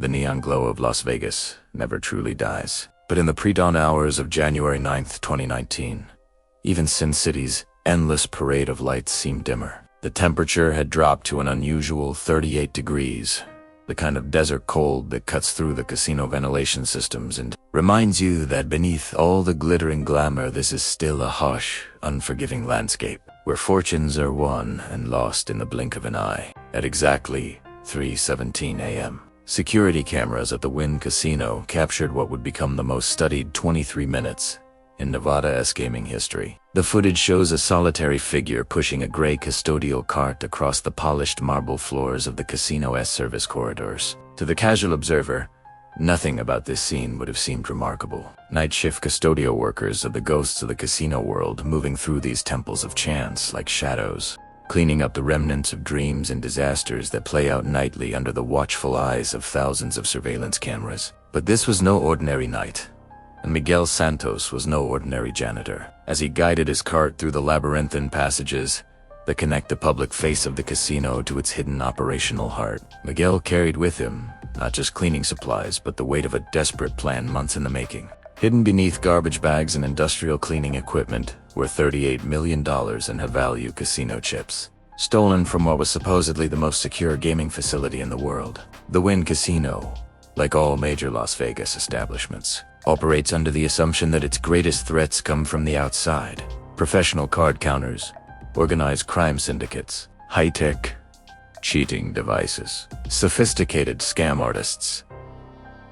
The neon glow of Las Vegas never truly dies. But in the pre-dawn hours of January 9th, 2019, even Sin City's endless parade of lights seemed dimmer. The temperature had dropped to an unusual 38 degrees, the kind of desert cold that cuts through the casino ventilation systems and reminds you that beneath all the glittering glamour, this is still a harsh, unforgiving landscape, where fortunes are won and lost in the blink of an eye. At exactly 3:17 a.m., security cameras at the Wynn Casino captured what would become the most studied 23 minutes in Nevada-esque gaming history. The footage shows a solitary figure pushing a gray custodial cart across the polished marble floors of the casino's service corridors. To the casual observer, nothing about this scene would have seemed remarkable. Night shift custodial workers are the ghosts of the casino world, moving through these temples of chance like shadows, cleaning up the remnants of dreams and disasters that play out nightly under the watchful eyes of thousands of surveillance cameras. But this was no ordinary night, and Miguel Santos was no ordinary janitor. As he guided his cart through the labyrinthine passages that connect the public face of the casino to its hidden operational heart, Miguel carried with him not just cleaning supplies, but the weight of a desperate plan months in the making. Hidden beneath garbage bags and industrial cleaning equipment were $38 million in high-value casino chips, stolen from what was supposedly the most secure gaming facility in the world. The Wynn Casino, like all major Las Vegas establishments, operates under the assumption that its greatest threats come from the outside. Professional card counters, organized crime syndicates, high-tech cheating devices, sophisticated scam artists.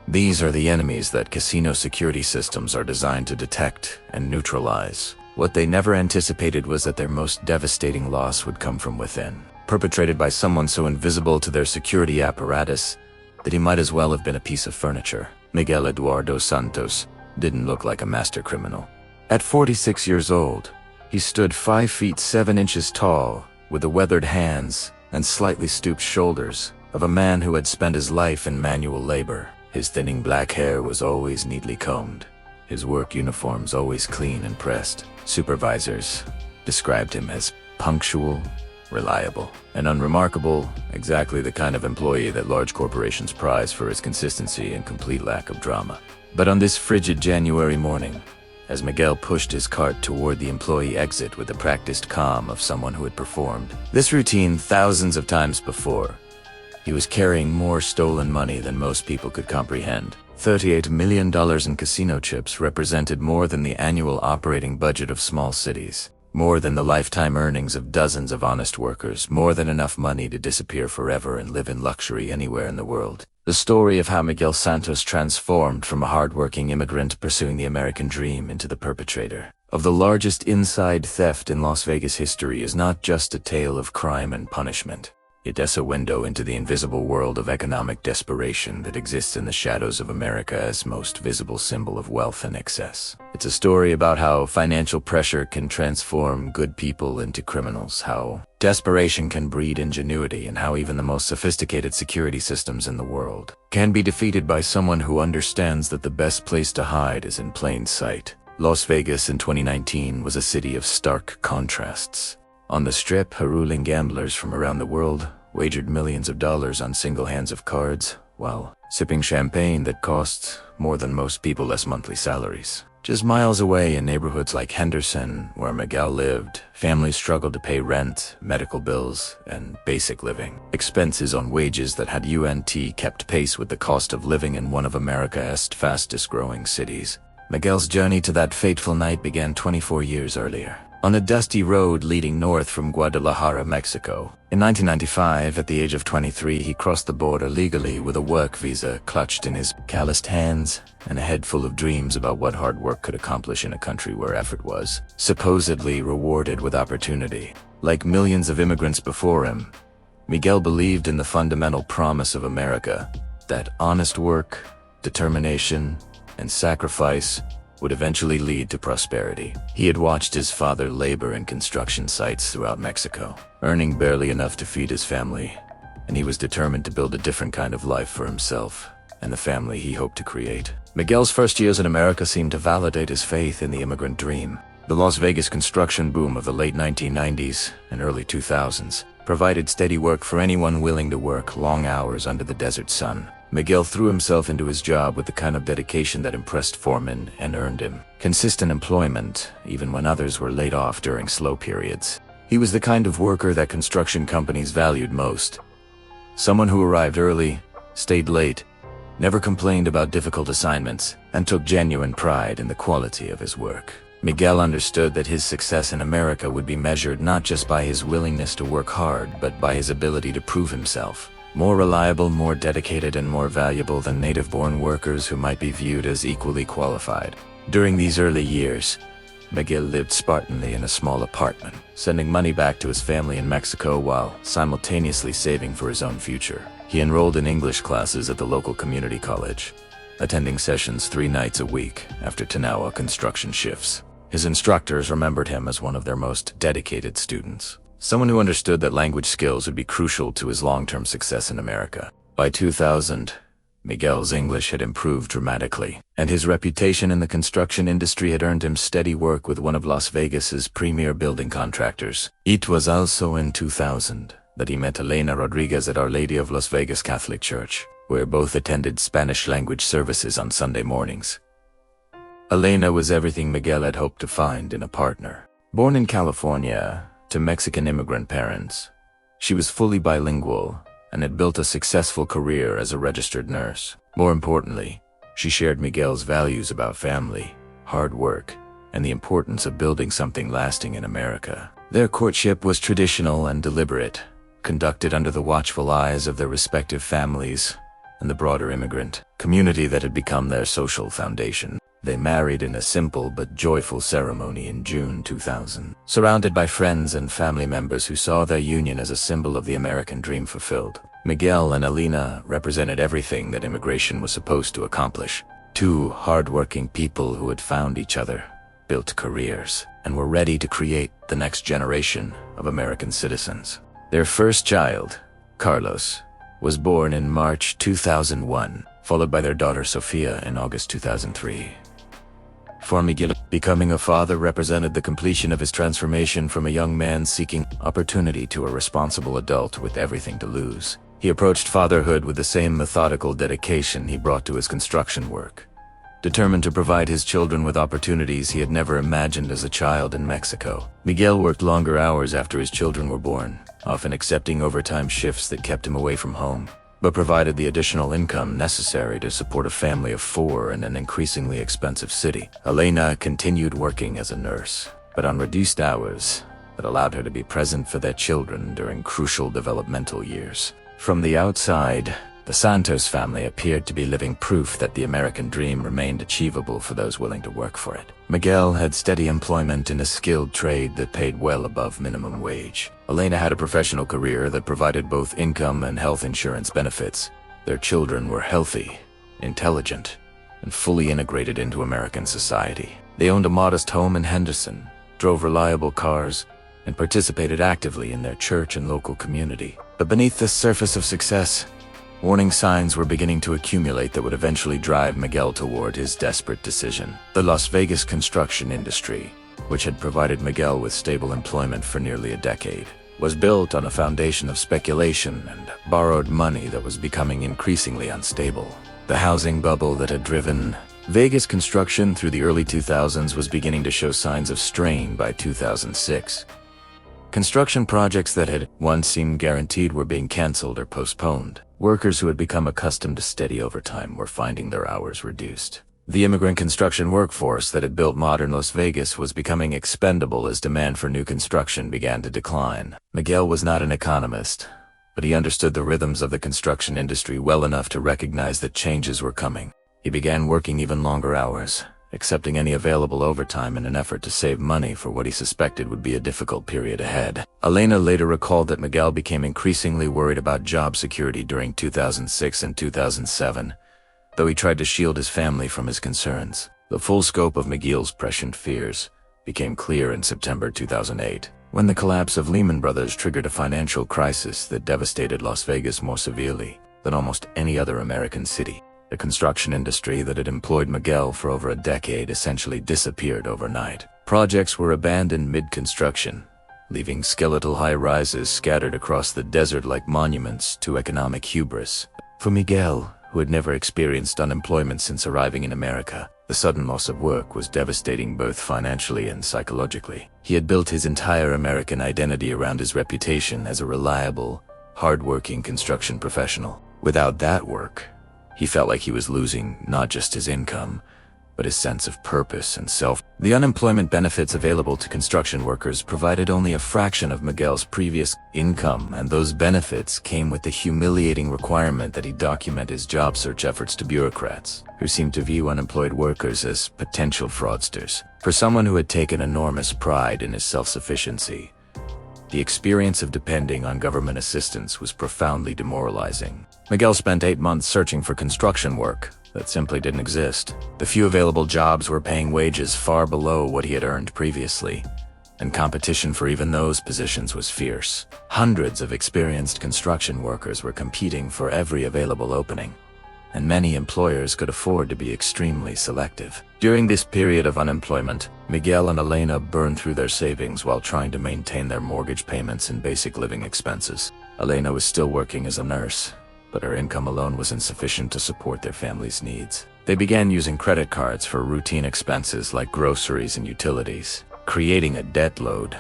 These are the enemies that casino security systems are designed to detect and neutralize. What they never anticipated was that their most devastating loss would come from within, perpetrated by someone so invisible to their security apparatus that he might as well have been a piece of furniture. Miguel Eduardo Santos didn't look like a master criminal. At 46 years old, he stood 5 feet 7 inches tall, with the weathered hands and slightly stooped shoulders of a man who had spent his life in manual labor. His thinning black hair was always neatly combed, his work uniforms always clean and pressed. Supervisors described him as punctual, reliable, and unremarkable, exactly the kind of employee that large corporations prize for his consistency and complete lack of drama. But on this frigid January morning, as Miguel pushed his cart toward the employee exit with the practiced calm of someone who had performed this routine thousands of times before, he was carrying more stolen money than most people could comprehend. $38 million in casino chips represented more than the annual operating budget of small cities, more than the lifetime earnings of dozens of honest workers, more than enough money to disappear forever and live in luxury anywhere in the world. The story of how Miguel Santos transformed from a hard-working immigrant pursuing the American dream into the perpetrator of the largest inside theft in Las Vegas history is not just a tale of crime and punishment. It is a window into the invisible world of economic desperation that exists in the shadows of America's most visible symbol of wealth and excess. It's a story about how financial pressure can transform good people into criminals, how desperation can breed ingenuity, and how even the most sophisticated security systems in the world can be defeated by someone who understands that the best place to hide is in plain sight. Las Vegas in 2019 was a city of stark contrasts. On the Strip, hurling gamblers from around the world wagered millions of dollars on single hands of cards, while sipping champagne that costs more than most people's monthly salaries. Just miles away in neighborhoods like Henderson, where Miguel lived, families struggled to pay rent, medical bills, and basic living expenses on wages that had kept pace with the cost of living in one of America's fastest-growing cities. Miguel's journey to that fateful night began 24 years earlier, on a dusty road leading north from Guadalajara, Mexico. In 1995, at the age of 23, he crossed the border legally with a work visa clutched in his calloused hands and a head full of dreams about what hard work could accomplish in a country where effort was supposedly rewarded with opportunity. Like millions of immigrants before him, Miguel believed in the fundamental promise of America, that honest work, determination, and sacrifice would eventually lead to prosperity. He had watched his father labor in construction sites throughout Mexico, earning barely enough to feed his family, and he was determined to build a different kind of life for himself and the family he hoped to create. Miguel's first years in America seemed to validate his faith in the immigrant dream. The Las Vegas construction boom of the late 1990s and early 2000s provided steady work for anyone willing to work long hours under the desert sun. Miguel threw himself into his job with the kind of dedication that impressed foremen and earned him consistent employment, even when others were laid off during slow periods. He was the kind of worker that construction companies valued most. Someone who arrived early, stayed late, never complained about difficult assignments, and took genuine pride in the quality of his work. Miguel understood that his success in America would be measured not just by his willingness to work hard, but by his ability to prove himself. More reliable, more dedicated, and more valuable than native-born workers who might be viewed as equally qualified. During these early years, Miguel lived spartanly in a small apartment, sending money back to his family in Mexico while simultaneously saving for his own future. He enrolled in English classes at the local community college, attending sessions 3 nights a week after 10-hour construction shifts. His instructors remembered him as one of their most dedicated students, someone who understood that language skills would be crucial to his long-term success in America. By 2000, Miguel's English had improved dramatically, and his reputation in the construction industry had earned him steady work with one of Las Vegas's premier building contractors. It was also in 2000 that he met Elena Rodriguez at Our Lady of Las Vegas Catholic Church, where both attended Spanish language services on Sunday mornings. Elena was everything Miguel had hoped to find in a partner. Born in California to Mexican immigrant parents, she was fully bilingual and had built a successful career as a registered nurse. More importantly, she shared Miguel's values about family, hard work, and the importance of building something lasting in America. Their courtship was traditional and deliberate, conducted under the watchful eyes of their respective families and the broader immigrant community that had become their social foundation. They married in a simple but joyful ceremony in June 2000, surrounded by friends and family members who saw their union as a symbol of the American dream fulfilled. Miguel and Elena represented everything that immigration was supposed to accomplish. 2 hardworking people who had found each other, built careers, and were ready to create the next generation of American citizens. Their first child, Carlos, was born in March 2001, followed by their daughter Sofia in August 2003. For Miguel, becoming a father represented the completion of his transformation from a young man seeking opportunity to a responsible adult with everything to lose. He approached fatherhood with the same methodical dedication he brought to his construction work, determined to provide his children with opportunities he had never imagined as a child in Mexico. Miguel worked longer hours after his children were born, often accepting overtime shifts that kept him away from home, but provided the additional income necessary to support a family of 4 in an increasingly expensive city. Elena continued working as a nurse, but on reduced hours that allowed her to be present for their children during crucial developmental years. From the outside, the Santos family appeared to be living proof that the American dream remained achievable for those willing to work for it. Miguel had steady employment in a skilled trade that paid well above minimum wage. Elena had a professional career that provided both income and health insurance benefits. Their children were healthy, intelligent, and fully integrated into American society. They owned a modest home in Henderson, drove reliable cars, and participated actively in their church and local community. But beneath the surface of success, warning signs were beginning to accumulate that would eventually drive Miguel toward his desperate decision. The Las Vegas construction industry, which had provided Miguel with stable employment for nearly a decade, was built on a foundation of speculation and borrowed money that was becoming increasingly unstable. The housing bubble that had driven Vegas construction through the early 2000s was beginning to show signs of strain by 2006. Construction projects that had once seemed guaranteed were being canceled or postponed. Workers who had become accustomed to steady overtime were finding their hours reduced. The immigrant construction workforce that had built modern Las Vegas was becoming expendable as demand for new construction began to decline. Miguel was not an economist, but he understood the rhythms of the construction industry well enough to recognize that changes were coming. He began working even longer hours, accepting any available overtime in an effort to save money for what he suspected would be a difficult period ahead. Elena later recalled that Miguel became increasingly worried about job security during 2006 and 2007, though he tried to shield his family from his concerns. The full scope of Miguel's prescient fears became clear in September 2008, when the collapse of Lehman Brothers triggered a financial crisis that devastated Las Vegas more severely than almost any other American city. The construction industry that had employed Miguel for over a decade essentially disappeared overnight. Projects were abandoned mid-construction, leaving skeletal high-rises scattered across the desert like monuments to economic hubris. For Miguel, who had never experienced unemployment since arriving in America. The sudden loss of work was devastating both financially and psychologically. He had built his entire American identity around his reputation as a reliable, hard-working construction professional. Without that work, he felt like he was losing not just his income, but his sense of purpose and self. The unemployment benefits available to construction workers provided only a fraction of Miguel's previous income, and those benefits came with the humiliating requirement that he document his job search efforts to bureaucrats, who seemed to view unemployed workers as potential fraudsters. For someone who had taken enormous pride in his self-sufficiency, the experience of depending on government assistance was profoundly demoralizing. Miguel spent 8 months searching for construction work that simply didn't exist. The few available jobs were paying wages far below what he had earned previously, and competition for even those positions was fierce. Hundreds of experienced construction workers were competing for every available opening, and many employers could afford to be extremely selective. During this period of unemployment, Miguel and Elena burned through their savings while trying to maintain their mortgage payments and basic living expenses. Elena was still working as a nurse, but her income alone was insufficient to support their family's needs. They began using credit cards for routine expenses like groceries and utilities, creating a debt load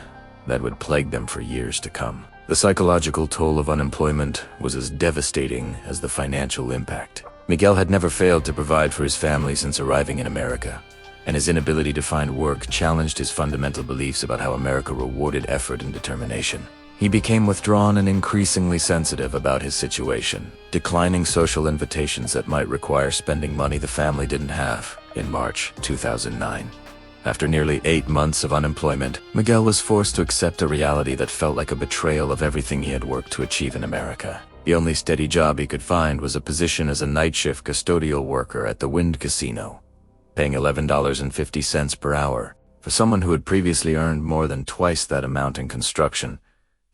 that would plague them for years to come. The psychological toll of unemployment was as devastating as the financial impact. Miguel had never failed to provide for his family since arriving in America, and his inability to find work challenged his fundamental beliefs about how America rewarded effort and determination. He became withdrawn and increasingly sensitive about his situation, declining social invitations that might require spending money the family didn't have. In March 2009, after nearly 8 months of unemployment, Miguel was forced to accept a reality that felt like a betrayal of everything he had worked to achieve in America. The only steady job he could find was a position as a night shift custodial worker at the Wind Casino, paying $11.50 per hour. For someone who had previously earned more than twice that amount in construction,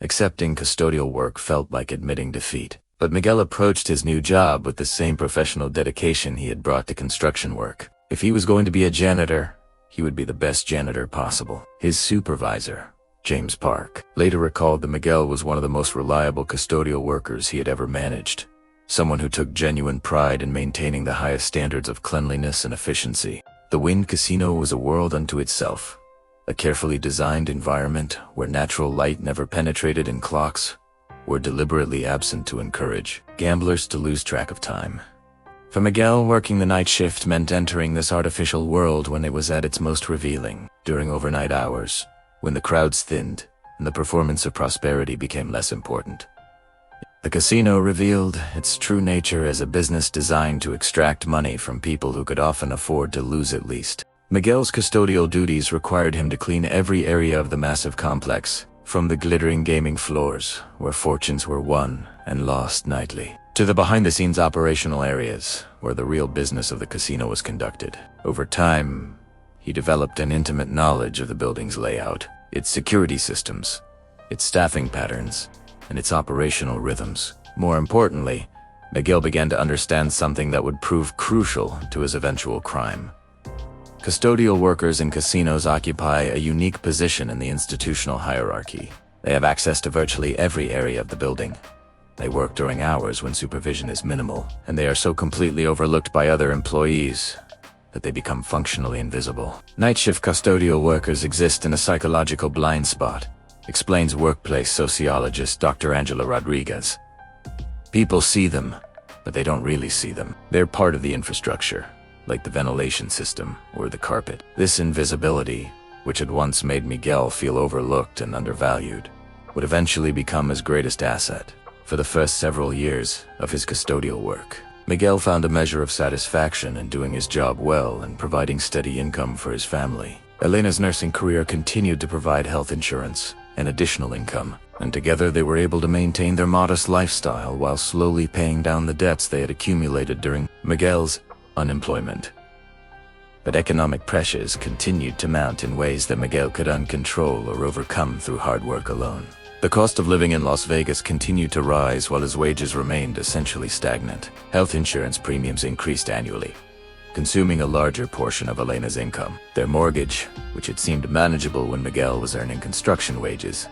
accepting custodial work felt like admitting defeat. But Miguel approached his new job with the same professional dedication he had brought to construction work. If he was going to be a janitor, he would be the best janitor possible. His supervisor, James Park, later recalled that Miguel was one of the most reliable custodial workers he had ever managed, someone who took genuine pride in maintaining the highest standards of cleanliness and efficiency. The Wind Casino was a world unto itself, a carefully designed environment where natural light never penetrated and clocks were deliberately absent to encourage gamblers to lose track of time. For Miguel, working the night shift meant entering this artificial world when it was at its most revealing, during overnight hours, when the crowds thinned and the performance of prosperity became less important. The casino revealed its true nature as a business designed to extract money from people who could often afford to lose it least. Miguel's custodial duties required him to clean every area of the massive complex, from the glittering gaming floors, where fortunes were won and lost nightly, to the behind-the-scenes operational areas, where the real business of the casino was conducted. Over time, he developed an intimate knowledge of the building's layout, its security systems, its staffing patterns, and its operational rhythms. More importantly, Miguel began to understand something that would prove crucial to his eventual crime. Custodial workers in casinos occupy a unique position in the institutional hierarchy. They have access to virtually every area of the building. They work during hours when supervision is minimal, and they are so completely overlooked by other employees that they become functionally invisible. Night shift custodial workers exist in a psychological blind spot, explains workplace sociologist Dr. Angela Rodriguez. People see them, but they don't really see them. They're part of the infrastructure, like the ventilation system or the carpet. This invisibility, which had once made Miguel feel overlooked and undervalued, would eventually become his greatest asset. For the first several years of his custodial work, Miguel found a measure of satisfaction in doing his job well and providing steady income for his family. Elena's nursing career continued to provide health insurance and additional income, and together they were able to maintain their modest lifestyle while slowly paying down the debts they had accumulated during Miguel's unemployment. But economic pressures continued to mount in ways that Miguel could uncontrol or overcome through hard work alone. The cost of living in Las Vegas continued to rise while his wages remained essentially stagnant. Health insurance premiums increased annually, consuming a larger portion of Elena's income. Their mortgage, which had seemed manageable when Miguel was earning construction wages,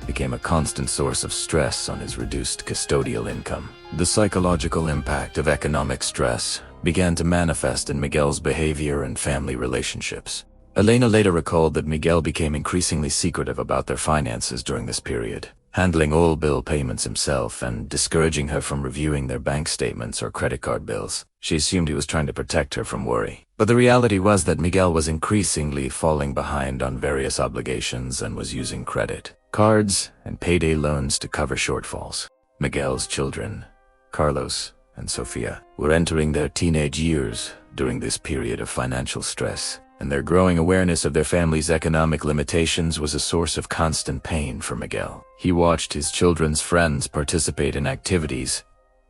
became a constant source of stress on his reduced custodial income. The psychological impact of economic stress began to manifest in Miguel's behavior and family relationships. Elena later recalled that Miguel became increasingly secretive about their finances during this period, handling all bill payments himself and discouraging her from reviewing their bank statements or credit card bills. She assumed he was trying to protect her from worry. But the reality was that Miguel was increasingly falling behind on various obligations and was using credit, cards, and payday loans to cover shortfalls. Miguel's children, Carlos and Sofia, were entering their teenage years during this period of financial stress, and their growing awareness of their family's economic limitations was a source of constant pain for Miguel. He watched his children's friends participate in activities,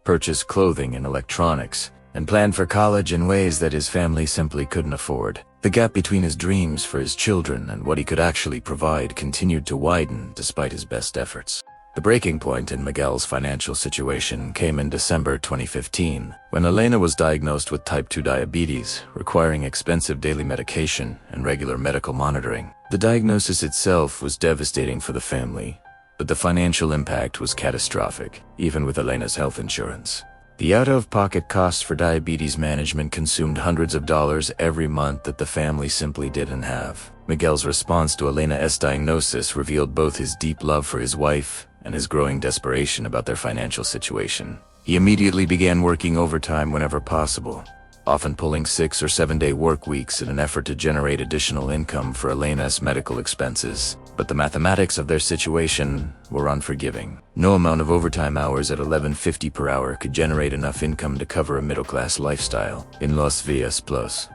purchase clothing and electronics, and plan for college in ways that his family simply couldn't afford. The gap between his dreams for his children and what he could actually provide continued to widen despite his best efforts. The breaking point in Miguel's financial situation came in December 2015, when Elena was diagnosed with type 2 diabetes, requiring expensive daily medication and regular medical monitoring. The diagnosis itself was devastating for the family, but the financial impact was catastrophic, even with Elena's health insurance. The out-of-pocket costs for diabetes management consumed hundreds of dollars every month that the family simply didn't have. Miguel's response to Elena's diagnosis revealed both his deep love for his wife and his growing desperation about their financial situation. He immediately began working overtime whenever possible, often pulling 6 or 7 day work weeks in an effort to generate additional income for Elena's medical expenses. But the mathematics of their situation were unforgiving. No amount of overtime hours at $11.50 per hour could generate enough income to cover a middle-class lifestyle in Los Villas Plus.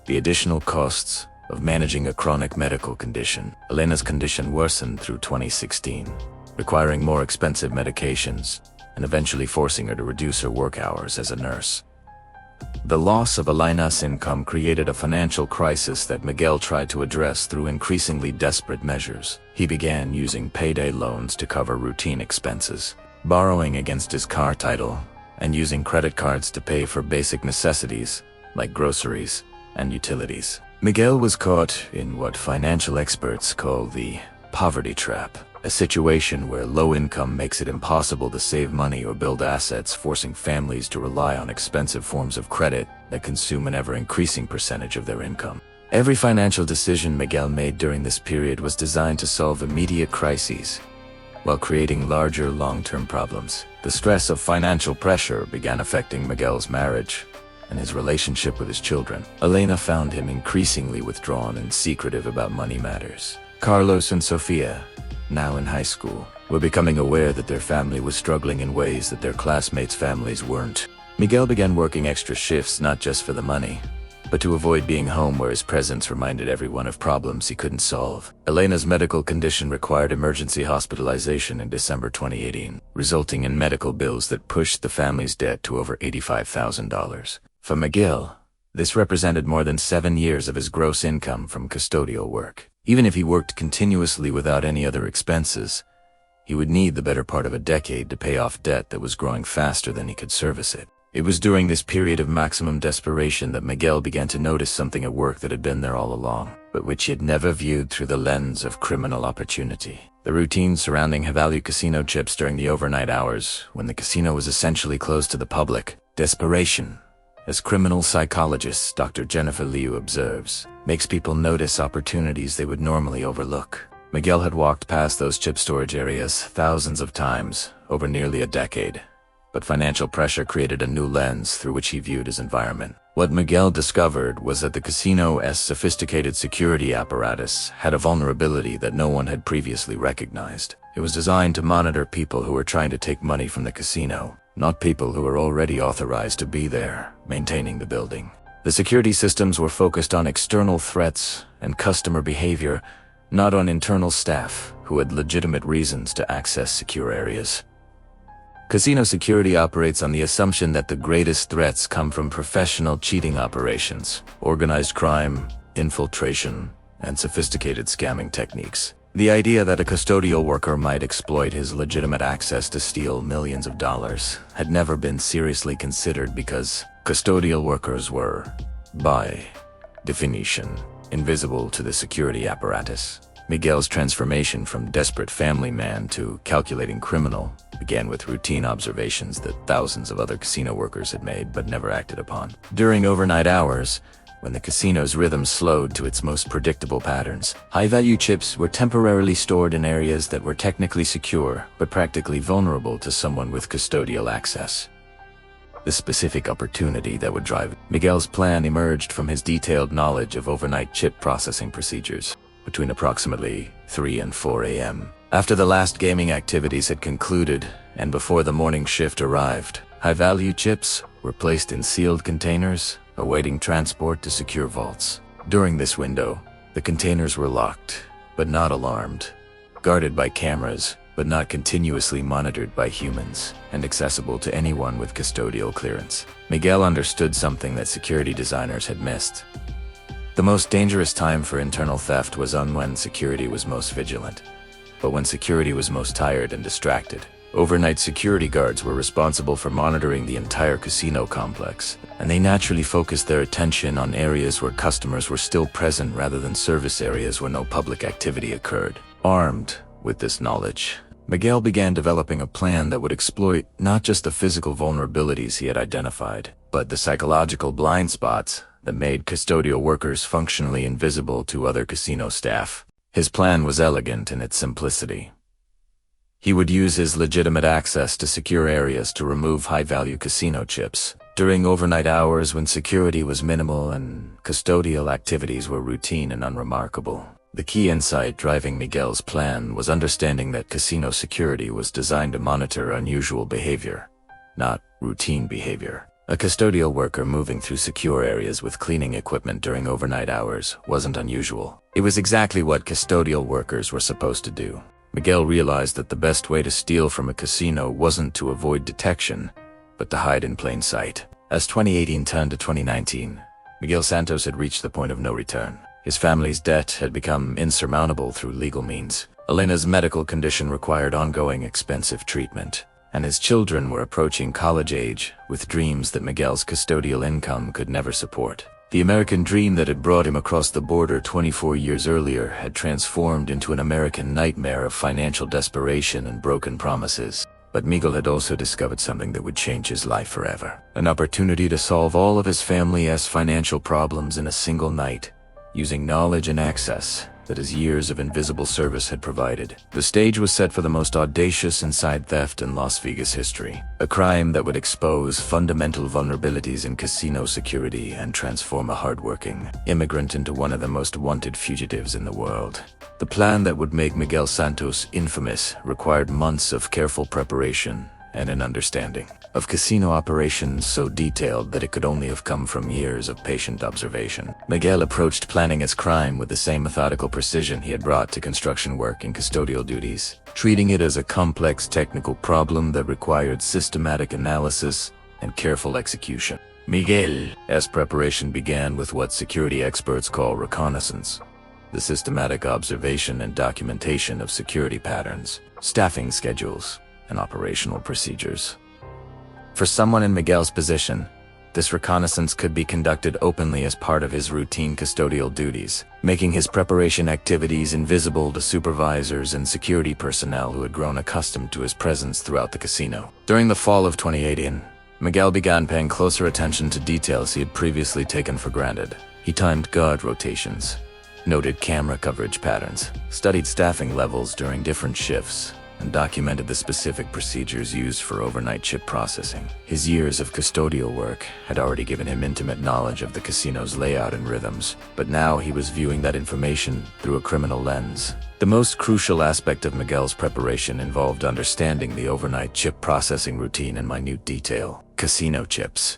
The additional costs of managing a chronic medical condition. Elena's condition worsened through 2016, requiring more expensive medications and eventually forcing her to reduce her work hours as a nurse. The loss of Elena's income created a financial crisis that Miguel tried to address through increasingly desperate measures. He began using payday loans to cover routine expenses, borrowing against his car title, and using credit cards to pay for basic necessities like groceries and utilities. Miguel was caught in what financial experts call the poverty trap, a situation where low income makes it impossible to save money or build assets, forcing families to rely on expensive forms of credit that consume an ever-increasing percentage of their income. Every financial decision Miguel made during this period was designed to solve immediate crises, while creating larger long-term problems. The stress of financial pressure began affecting Miguel's marriage and his relationship with his children. Elena found him increasingly withdrawn and secretive about money matters. Carlos and Sofia, now in high school, were becoming aware that their family was struggling in ways that their classmates' families weren't. Miguel began working extra shifts not just for the money, but to avoid being home where his presence reminded everyone of problems he couldn't solve. Elena's medical condition required emergency hospitalization in December 2018, resulting in medical bills that pushed the family's debt to over $85,000. For Miguel, this represented more than 7 years of his gross income from custodial work. Even if he worked continuously without any other expenses, he would need the better part of a decade to pay off debt that was growing faster than he could service it. It was during this period of maximum desperation that Miguel began to notice something at work that had been there all along, but which he had never viewed through the lens of criminal opportunity. The routine surrounding high-value casino chips during the overnight hours, when the casino was essentially closed to the public. Desperation, as criminal psychologist Dr. Jennifer Liu observes, makes people notice opportunities they would normally overlook. Miguel had walked past those chip storage areas thousands of times over nearly a decade, but financial pressure created a new lens through which he viewed his environment. What Miguel discovered was that the casino's sophisticated security apparatus had a vulnerability that no one had previously recognized. It was designed to monitor people who were trying to take money from the casino, not people who were already authorized to be there, maintaining the building. The security systems were focused on external threats and customer behavior, not on internal staff who had legitimate reasons to access secure areas. Casino security operates on the assumption that the greatest threats come from professional cheating operations, organized crime, infiltration, and sophisticated scamming techniques. The idea that a custodial worker might exploit his legitimate access to steal millions of dollars had never been seriously considered because custodial workers were, by definition, invisible to the security apparatus. Miguel's transformation from desperate family man to calculating criminal began with routine observations that thousands of other casino workers had made but never acted upon. During overnight hours, when the casino's rhythm slowed to its most predictable patterns, high-value chips were temporarily stored in areas that were technically secure but practically vulnerable to someone with custodial access. The specific opportunity that would drive Miguel's plan emerged from his detailed knowledge of overnight chip processing procedures between approximately 3 and 4 a.m. After the last gaming activities had concluded and before the morning shift arrived, high-value chips were placed in sealed containers, awaiting transport to secure vaults. During this window, the containers were locked, but not alarmed, guarded by cameras, but not continuously monitored by humans, and accessible to anyone with custodial clearance. Miguel understood something that security designers had missed. The most dangerous time for internal theft was when security was most vigilant, but when security was most tired and distracted. Overnight security guards were responsible for monitoring the entire casino complex, and they naturally focused their attention on areas where customers were still present rather than service areas where no public activity occurred. Armed with this knowledge, Miguel began developing a plan that would exploit not just the physical vulnerabilities he had identified, but the psychological blind spots that made custodial workers functionally invisible to other casino staff. His plan was elegant in its simplicity. He would use his legitimate access to secure areas to remove high-value casino chips during overnight hours when security was minimal and custodial activities were routine and unremarkable. The key insight driving Miguel's plan was understanding that casino security was designed to monitor unusual behavior, not routine behavior. A custodial worker moving through secure areas with cleaning equipment during overnight hours wasn't unusual. It was exactly what custodial workers were supposed to do. Miguel realized that the best way to steal from a casino wasn't to avoid detection, but to hide in plain sight. As 2018 turned to 2019, Miguel Santos had reached the point of no return. His family's debt had become insurmountable through legal means. Elena's medical condition required ongoing expensive treatment, and his children were approaching college age with dreams that Miguel's custodial income could never support. The American dream that had brought him across the border 24 years earlier had transformed into an American nightmare of financial desperation and broken promises. But Miguel had also discovered something that would change his life forever. An opportunity to solve all of his family's financial problems in a single night, using knowledge and access that his years of invisible service had provided. The stage was set for the most audacious inside theft in Las Vegas history, a crime that would expose fundamental vulnerabilities in casino security and transform a hardworking immigrant into one of the most wanted fugitives in the world. The plan that would make Miguel Santos infamous required months of careful preparation and an understanding of casino operations so detailed that it could only have come from years of patient observation. Miguel approached planning his crime with the same methodical precision he had brought to construction work and custodial duties, treating it as a complex technical problem that required systematic analysis and careful execution. Miguel's preparation began with what security experts call reconnaissance, the systematic observation and documentation of security patterns, staffing schedules, and operational procedures. For someone in Miguel's position, this reconnaissance could be conducted openly as part of his routine custodial duties, making his preparation activities invisible to supervisors and security personnel who had grown accustomed to his presence throughout the casino. During the fall of 2018, Miguel began paying closer attention to details he had previously taken for granted. He timed guard rotations, noted camera coverage patterns, studied staffing levels during different shifts, and documented the specific procedures used for overnight chip processing. His years of custodial work had already given him intimate knowledge of the casino's layout and rhythms, but now he was viewing that information through a criminal lens. The most crucial aspect of Miguel's preparation involved understanding the overnight chip processing routine in minute detail. Casino chips,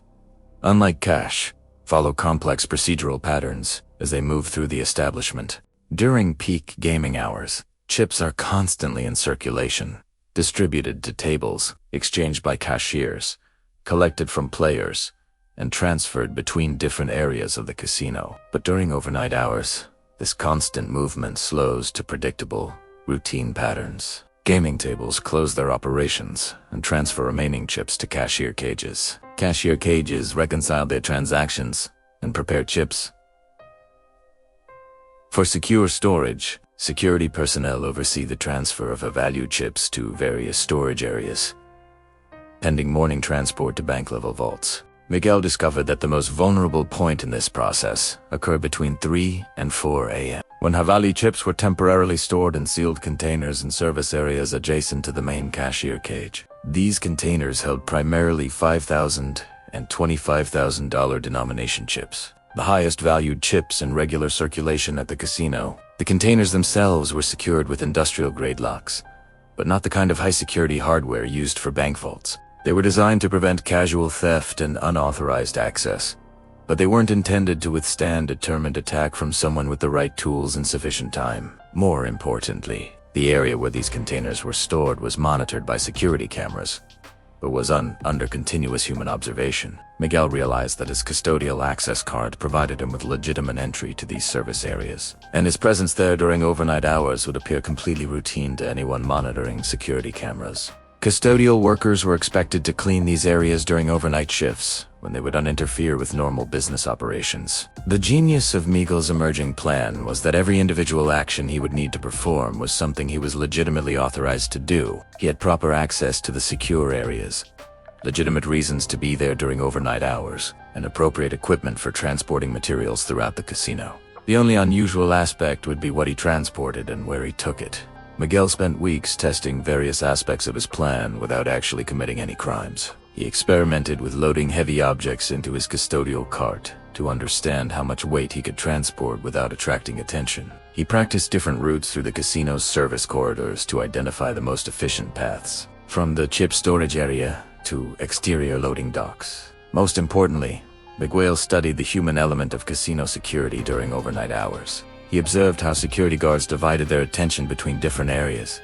unlike cash, follow complex procedural patterns as they move through the establishment. During peak gaming hours, chips are constantly in circulation, distributed to tables, exchanged by cashiers, collected from players, and transferred between different areas of the casino. But during overnight hours, this constant movement slows to predictable, routine patterns. Gaming tables close their operations and transfer remaining chips to cashier cages. Cashier cages reconcile their transactions and prepare chips for secure storage. Security personnel oversee the transfer of valued chips to various storage areas, pending morning transport to bank-level vaults. Miguel discovered that the most vulnerable point in this process occurred between 3 and 4 a.m., when Havali chips were temporarily stored in sealed containers in service areas adjacent to the main cashier cage. These containers held primarily $5,000 and $25,000 denomination chips, the highest valued chips in regular circulation at the casino. The containers themselves were secured with industrial-grade locks, but not the kind of high-security hardware used for bank vaults. They were designed to prevent casual theft and unauthorized access, but they weren't intended to withstand determined attack from someone with the right tools and sufficient time. More importantly, the area where these containers were stored was monitored by security cameras, but was under continuous human observation. Miguel realized that his custodial access card provided him with legitimate entry to these service areas, and his presence there during overnight hours would appear completely routine to anyone monitoring security cameras. Custodial workers were expected to clean these areas during overnight shifts, when they would interfere with normal business operations. The genius of Miguel's emerging plan was that every individual action he would need to perform was something he was legitimately authorized to do. He had proper access to the secure areas, legitimate reasons to be there during overnight hours, and appropriate equipment for transporting materials throughout the casino. The only unusual aspect would be what he transported and where he took it. Miguel spent weeks testing various aspects of his plan without actually committing any crimes. He experimented with loading heavy objects into his custodial cart to understand how much weight he could transport without attracting attention. He practiced different routes through the casino's service corridors to identify the most efficient paths, from the chip storage area to exterior loading docks. Most importantly, Miguel studied the human element of casino security during overnight hours. He observed how security guards divided their attention between different areas,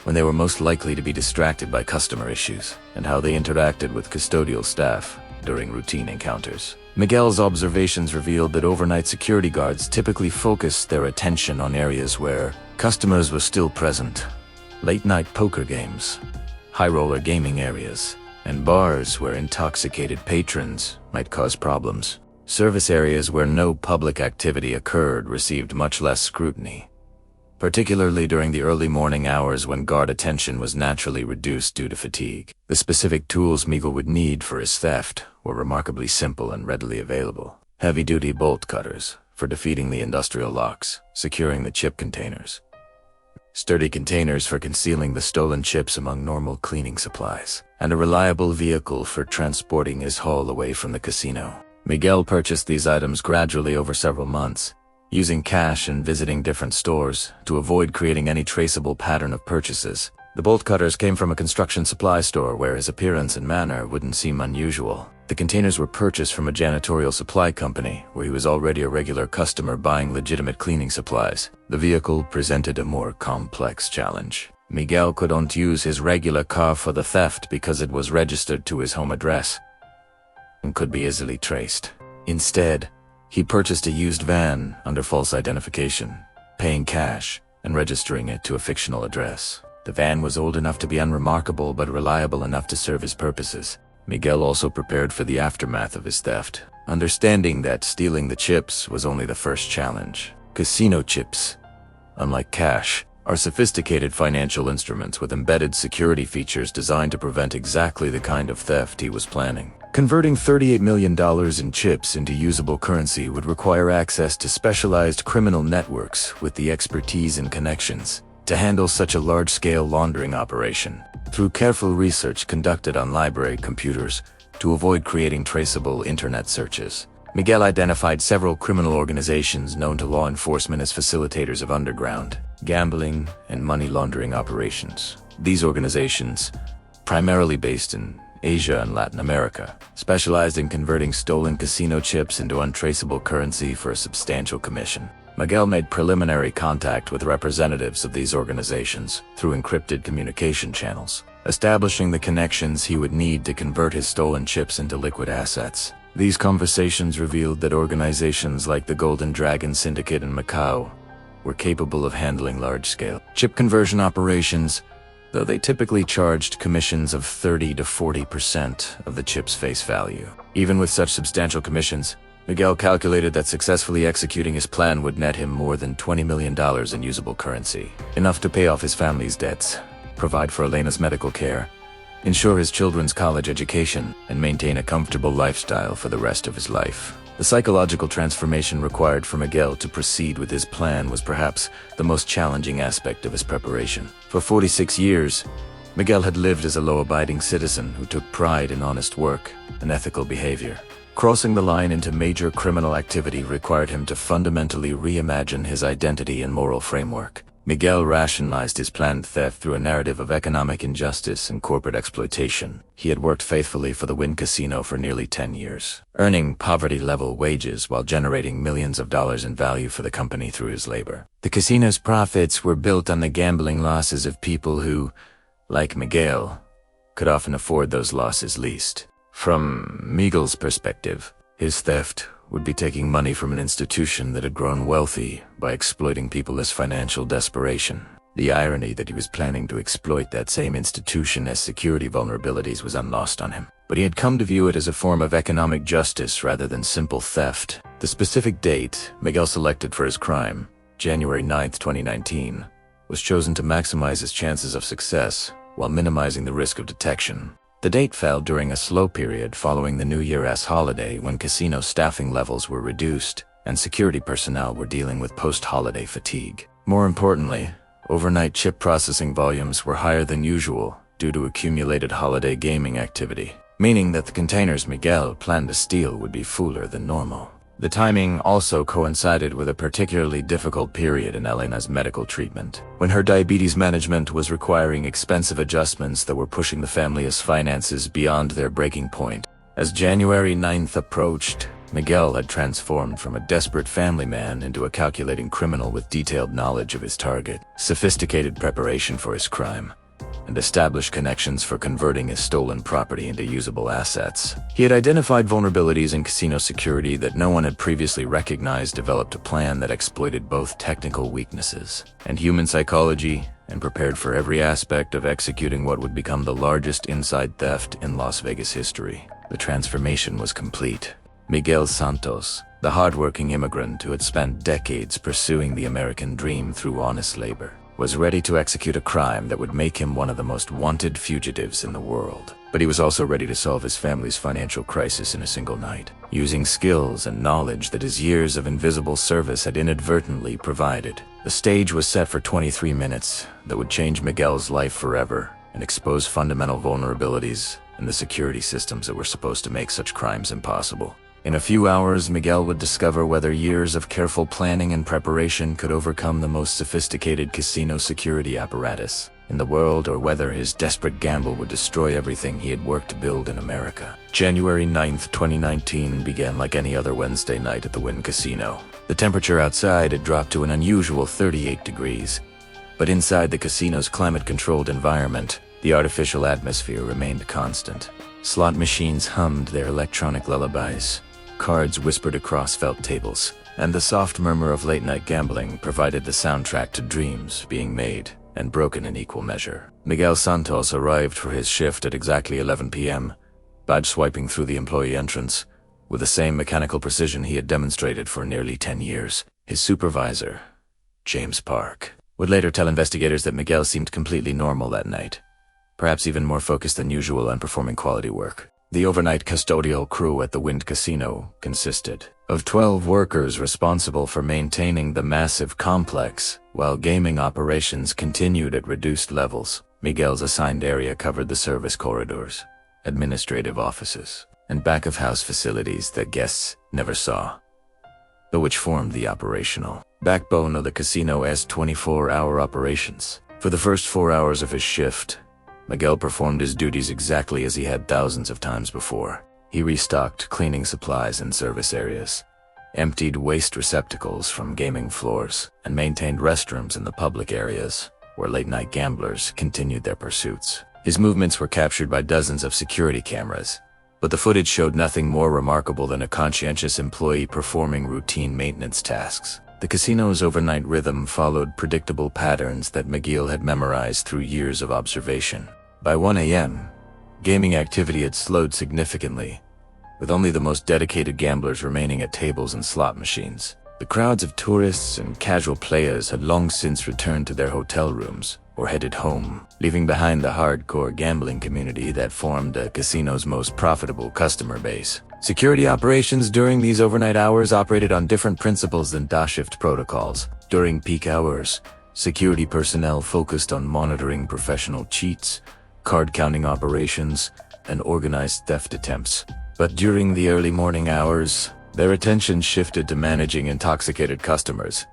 when they were most likely to be distracted by customer issues, and how they interacted with custodial staff during routine encounters. Miguel's observations revealed that overnight security guards typically focused their attention on areas where customers were still present: late-night poker games, high-roller gaming areas, and bars where intoxicated patrons might cause problems. Service areas where no public activity occurred received much less scrutiny, particularly during the early morning hours when guard attention was naturally reduced due to fatigue. The specific tools Miguel would need for his theft were remarkably simple and readily available. Heavy-duty bolt cutters for defeating the industrial locks, securing the chip containers. Sturdy containers for concealing the stolen chips among normal cleaning supplies, and a reliable vehicle for transporting his haul away from the casino. Miguel purchased these items gradually over several months, using cash and visiting different stores to avoid creating any traceable pattern of purchases. The bolt cutters came from a construction supply store where his appearance and manner wouldn't seem unusual. The containers were purchased from a janitorial supply company where he was already a regular customer buying legitimate cleaning supplies. The vehicle presented a more complex challenge. Miguel couldn't use his regular car for the theft because it was registered to his home address and could be easily traced. Instead, he purchased a used van under false identification, paying cash and registering it to a fictional address. The van was old enough to be unremarkable but reliable enough to serve his purposes. Miguel also prepared for the aftermath of his theft, understanding that stealing the chips was only the first challenge. Casino chips, unlike cash, are sophisticated financial instruments with embedded security features designed to prevent exactly the kind of theft he was planning. Converting $38 million in chips into usable currency would require access to specialized criminal networks with the expertise and connections to handle such a large-scale laundering operation. Through careful research conducted on library computers to avoid creating traceable internet searches, Miguel identified several criminal organizations known to law enforcement as facilitators of underground, gambling, and money laundering operations. These organizations, primarily based in Asia and Latin America, specialized in converting stolen casino chips into untraceable currency for a substantial commission. Miguel made preliminary contact with representatives of these organizations through encrypted communication channels, establishing the connections he would need to convert his stolen chips into liquid assets. These conversations revealed that organizations like the Golden Dragon Syndicate in Macau were capable of handling large-scale chip conversion operations, though they typically charged commissions of 30 to 40% of the chip's face value. Even with such substantial commissions, Miguel calculated that successfully executing his plan would net him more than $20 million in usable currency, enough to pay off his family's debts, provide for Elena's medical care, ensure his children's college education, and maintain a comfortable lifestyle for the rest of his life. The psychological transformation required for Miguel to proceed with his plan was perhaps the most challenging aspect of his preparation. For 46 years, Miguel had lived as a law-abiding citizen who took pride in honest work and ethical behavior. Crossing the line into major criminal activity required him to fundamentally reimagine his identity and moral framework. Miguel rationalized his planned theft through a narrative of economic injustice and corporate exploitation. He had worked faithfully for the Wynn Casino for nearly 10 years, earning poverty-level wages while generating millions of dollars in value for the company through his labor. The casino's profits were built on the gambling losses of people who, like Miguel, could often afford those losses least. From Miguel's perspective, his theft would be taking money from an institution that had grown wealthy by exploiting people as financial desperation. The irony that he was planning to exploit that same institution as security vulnerabilities was unlost on him. But he had come to view it as a form of economic justice rather than simple theft. The specific date Miguel selected for his crime, January 9th, 2019, was chosen to maximize his chances of success while minimizing the risk of detection. The date fell during a slow period following the New Year's holiday when casino staffing levels were reduced and security personnel were dealing with post-holiday fatigue. More importantly, overnight chip processing volumes were higher than usual due to accumulated holiday gaming activity, meaning that the containers Miguel planned to steal would be fuller than normal. The timing also coincided with a particularly difficult period in Elena's medical treatment, when her diabetes management was requiring expensive adjustments that were pushing the family's finances beyond their breaking point. As January 9th approached, Miguel had transformed from a desperate family man into a calculating criminal with detailed knowledge of his target, sophisticated preparation for his crime, and established connections for converting his stolen property into usable assets. He had identified vulnerabilities in casino security that no one had previously recognized, developed a plan that exploited both technical weaknesses and human psychology, and prepared for every aspect of executing what would become the largest inside theft in Las Vegas history. The transformation was complete. Miguel Santos, the hardworking immigrant who had spent decades pursuing the American dream through honest labor, was ready to execute a crime that would make him one of the most wanted fugitives in the world. But he was also ready to solve his family's financial crisis in a single night, using skills and knowledge that his years of invisible service had inadvertently provided. The stage was set for 23 minutes that would change Miguel's life forever and expose fundamental vulnerabilities in the security systems that were supposed to make such crimes impossible. In a few hours, Miguel would discover whether years of careful planning and preparation could overcome the most sophisticated casino security apparatus in the world, or whether his desperate gamble would destroy everything he had worked to build in America. January 9th, 2019 began like any other Wednesday night at the Wynn Casino. The temperature outside had dropped to an unusual 38 degrees, but inside the casino's climate-controlled environment, the artificial atmosphere remained constant. Slot machines hummed their electronic lullabies. Cards whispered across felt tables, and the soft murmur of late-night gambling provided the soundtrack to dreams being made and broken in equal measure. Miguel Santos arrived for his shift at exactly 11 p.m., badge swiping through the employee entrance with the same mechanical precision he had demonstrated for nearly 10 years. His supervisor, James Park, would later tell investigators that Miguel seemed completely normal that night, perhaps even more focused than usual on performing quality work. The overnight custodial crew at the Wynn Casino consisted of 12 workers responsible for maintaining the massive complex, while gaming operations continued at reduced levels. Miguel's assigned area covered the service corridors, administrative offices, and back-of-house facilities that guests never saw, but which formed the operational backbone of the casino's 24-hour operations. For the first 4 hours of his shift, Miguel performed his duties exactly as he had thousands of times before. He restocked cleaning supplies in service areas, emptied waste receptacles from gaming floors, and maintained restrooms in the public areas where late-night gamblers continued their pursuits. His movements were captured by dozens of security cameras, but the footage showed nothing more remarkable than a conscientious employee performing routine maintenance tasks. The casino's overnight rhythm followed predictable patterns that Miguel had memorized through years of observation. By 1 a.m., gaming activity had slowed significantly, with only the most dedicated gamblers remaining at tables and slot machines. The crowds of tourists and casual players had long since returned to their hotel rooms or headed home, leaving behind the hardcore gambling community that formed the casino's most profitable customer base. Security operations during these overnight hours operated on different principles than shift protocols. During peak hours, security personnel focused on monitoring professional cheats, card-counting operations, and organized theft attempts. But during the early morning hours, their attention shifted to managing intoxicated customers,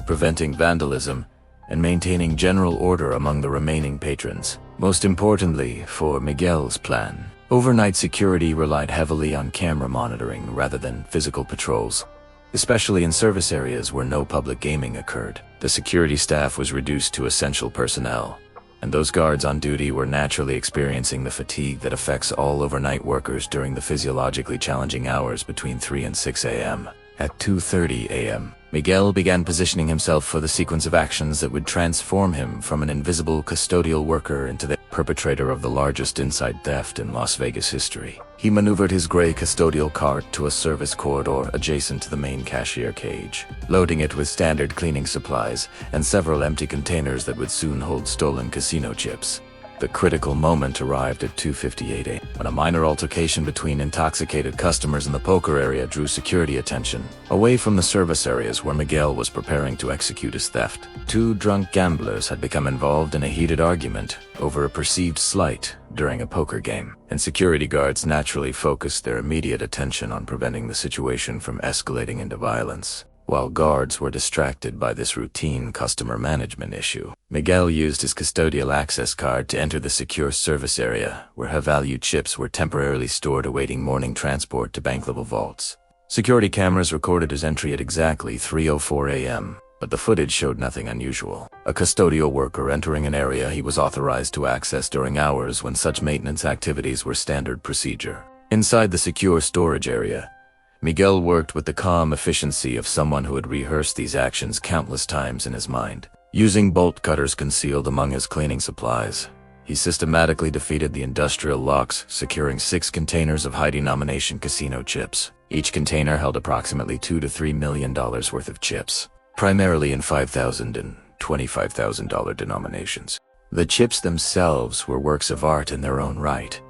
preventing vandalism, and maintaining general order among the remaining patrons. Most importantly, for Miguel's plan, overnight security relied heavily on camera monitoring rather than physical patrols, especially in service areas where no public gaming occurred. The security staff was reduced to essential personnel, and those guards on duty were naturally experiencing the fatigue that affects all overnight workers during the physiologically challenging hours between 3 and 6 a.m. At 2:30 a.m., Miguel began positioning himself for the sequence of actions that would transform him from an invisible custodial worker into the perpetrator of the largest inside theft in Las Vegas history. He maneuvered his gray custodial cart to a service corridor adjacent to the main cashier cage, loading it with standard cleaning supplies and several empty containers that would soon hold stolen casino chips. The critical moment arrived at 2:58 a.m. when a minor altercation between intoxicated customers in the poker area drew security attention away from the service areas where Miguel was preparing to execute his theft. Two drunk gamblers had become involved in a heated argument over a perceived slight during a poker game, and security guards naturally focused their immediate attention on preventing the situation from escalating into violence. While guards were distracted by this routine customer management issue, Miguel used his custodial access card to enter the secure service area where high-value chips were temporarily stored awaiting morning transport to bank-level vaults. Security cameras recorded his entry at exactly 3:04 a.m., but the footage showed nothing unusual. A custodial worker entering an area he was authorized to access during hours when such maintenance activities were standard procedure. Inside the secure storage area, Miguel worked with the calm efficiency of someone who had rehearsed these actions countless times in his mind. Using bolt cutters concealed among his cleaning supplies, he systematically defeated the industrial locks, securing 6 containers of high-denomination casino chips. Each container held approximately $2 to $3 million worth of chips, primarily in $5,000 and $25,000 denominations. The chips themselves were works of art in their own right.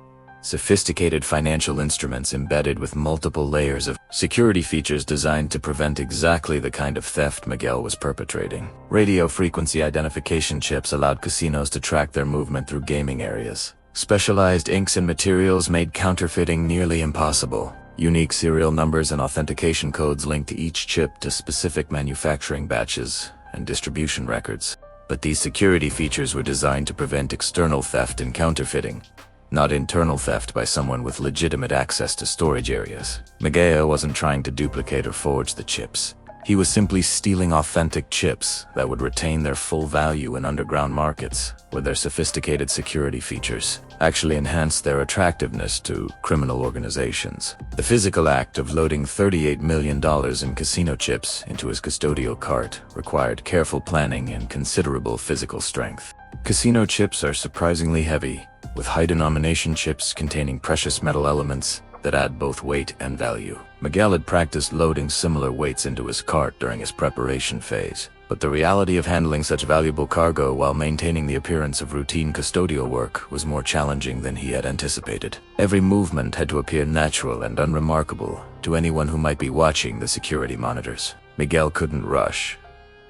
Sophisticated financial instruments embedded with multiple layers of security features designed to prevent exactly the kind of theft Miguel was perpetrating. Radio frequency identification chips allowed casinos to track their movement through gaming areas. Specialized inks and materials made counterfeiting nearly impossible. Unique serial numbers and authentication codes linked each chip to specific manufacturing batches and distribution records. But these security features were designed to prevent external theft and counterfeiting, not internal theft by someone with legitimate access to storage areas. Miguel wasn't trying to duplicate or forge the chips. He was simply stealing authentic chips that would retain their full value in underground markets, where their sophisticated security features actually enhanced their attractiveness to criminal organizations. The physical act of loading $38 million in casino chips into his custodial cart required careful planning and considerable physical strength. Casino chips are surprisingly heavy, with high-denomination chips containing precious metal elements that add both weight and value. Miguel had practiced loading similar weights into his cart during his preparation phase, but the reality of handling such valuable cargo while maintaining the appearance of routine custodial work was more challenging than he had anticipated. Every movement had to appear natural and unremarkable to anyone who might be watching the security monitors. Miguel couldn't rush,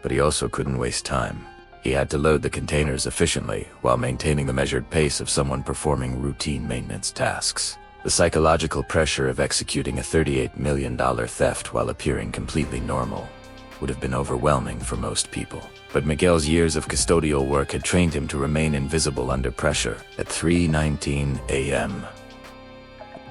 but he also couldn't waste time. He had to load the containers efficiently while maintaining the measured pace of someone performing routine maintenance tasks. The psychological pressure of executing a $38 million theft while appearing completely normal would have been overwhelming for most people. But Miguel's years of custodial work had trained him to remain invisible under pressure. At 3:19 a.m.,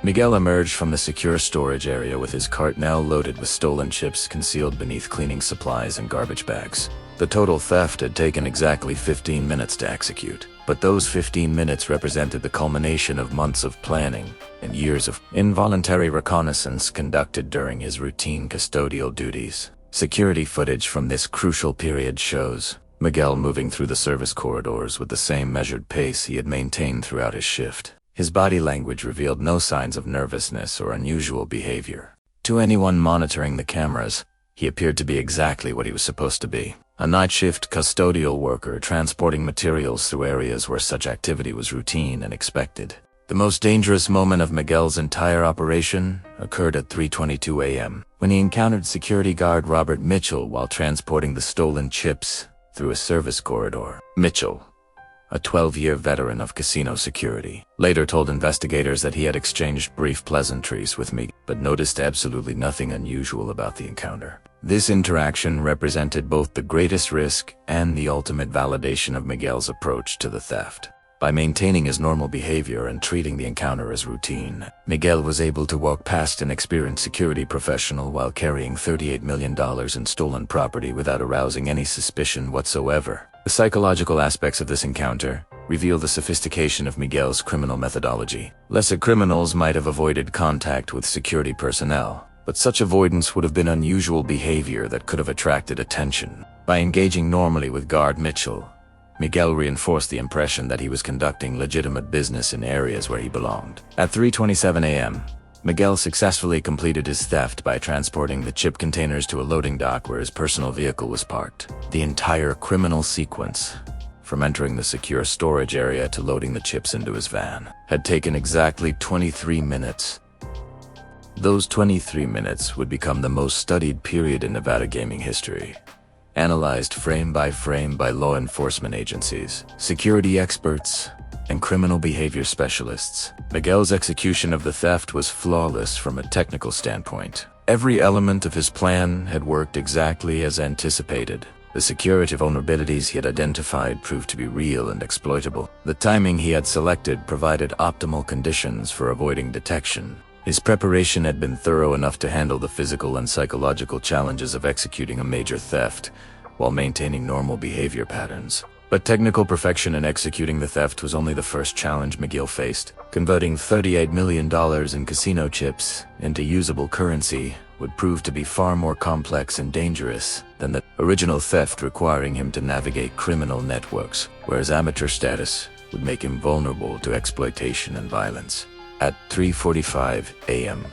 Miguel emerged from the secure storage area with his cart now loaded with stolen chips concealed beneath cleaning supplies and garbage bags. The total theft had taken exactly 15 minutes to execute, but those 15 minutes represented the culmination of months of planning and years of involuntary reconnaissance conducted during his routine custodial duties. Security footage from this crucial period shows Miguel moving through the service corridors with the same measured pace he had maintained throughout his shift. His body language revealed no signs of nervousness or unusual behavior. To anyone monitoring the cameras, he appeared to be exactly what he was supposed to be. A night shift custodial worker transporting materials through areas where such activity was routine and expected. The most dangerous moment of Miguel's entire operation occurred at 3:22 a.m. when he encountered security guard Robert Mitchell while transporting the stolen chips through a service corridor. Mitchell, a 12-year veteran of casino security, later told investigators that he had exchanged brief pleasantries with Miguel, but noticed absolutely nothing unusual about the encounter. This interaction represented both the greatest risk and the ultimate validation of Miguel's approach to the theft. By maintaining his normal behavior and treating the encounter as routine, Miguel was able to walk past an experienced security professional while carrying $38 million in stolen property without arousing any suspicion whatsoever. The psychological aspects of this encounter reveal the sophistication of Miguel's criminal methodology. Lesser criminals might have avoided contact with security personnel, but such avoidance would have been unusual behavior that could have attracted attention. By engaging normally with guard Mitchell, Miguel reinforced the impression that he was conducting legitimate business in areas where he belonged. At 3:27 a.m., Miguel successfully completed his theft by transporting the chip containers to a loading dock where his personal vehicle was parked. The entire criminal sequence, from entering the secure storage area to loading the chips into his van, had taken exactly 23 minutes. Those 23 minutes would become the most studied period in Nevada gaming history. Analyzed frame by law enforcement agencies, security experts, and criminal behavior specialists, Miguel's execution of the theft was flawless from a technical standpoint. Every element of his plan had worked exactly as anticipated. The security vulnerabilities he had identified proved to be real and exploitable. The timing he had selected provided optimal conditions for avoiding detection. His preparation had been thorough enough to handle the physical and psychological challenges of executing a major theft while maintaining normal behavior patterns. But technical perfection in executing the theft was only the first challenge Miguel faced. Converting $38 million in casino chips into usable currency would prove to be far more complex and dangerous than the original theft, requiring him to navigate criminal networks, whereas amateur status would make him vulnerable to exploitation and violence. At 3:45 a.m.,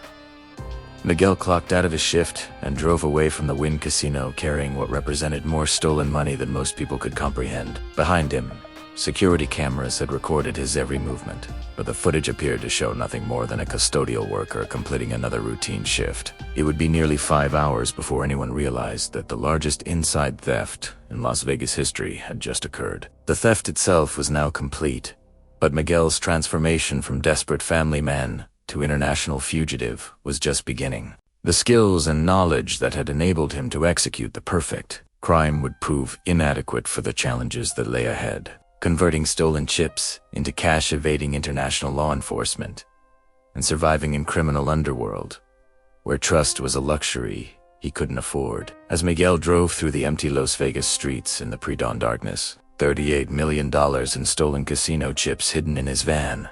Miguel clocked out of his shift and drove away from the Wynn Casino carrying what represented more stolen money than most people could comprehend. Behind him, security cameras had recorded his every movement, but the footage appeared to show nothing more than a custodial worker completing another routine shift. It would be nearly 5 hours before anyone realized that the largest inside theft in Las Vegas history had just occurred. The theft itself was now complete, but Miguel's transformation from desperate family man to international fugitive was just beginning. The skills and knowledge that had enabled him to execute the perfect crime would prove inadequate for the challenges that lay ahead. Converting stolen chips into cash-evading international law enforcement, and surviving in criminal underworld, where trust was a luxury he couldn't afford. As Miguel drove through the empty Las Vegas streets in the pre-dawn darkness, $38 million in stolen casino chips hidden in his van,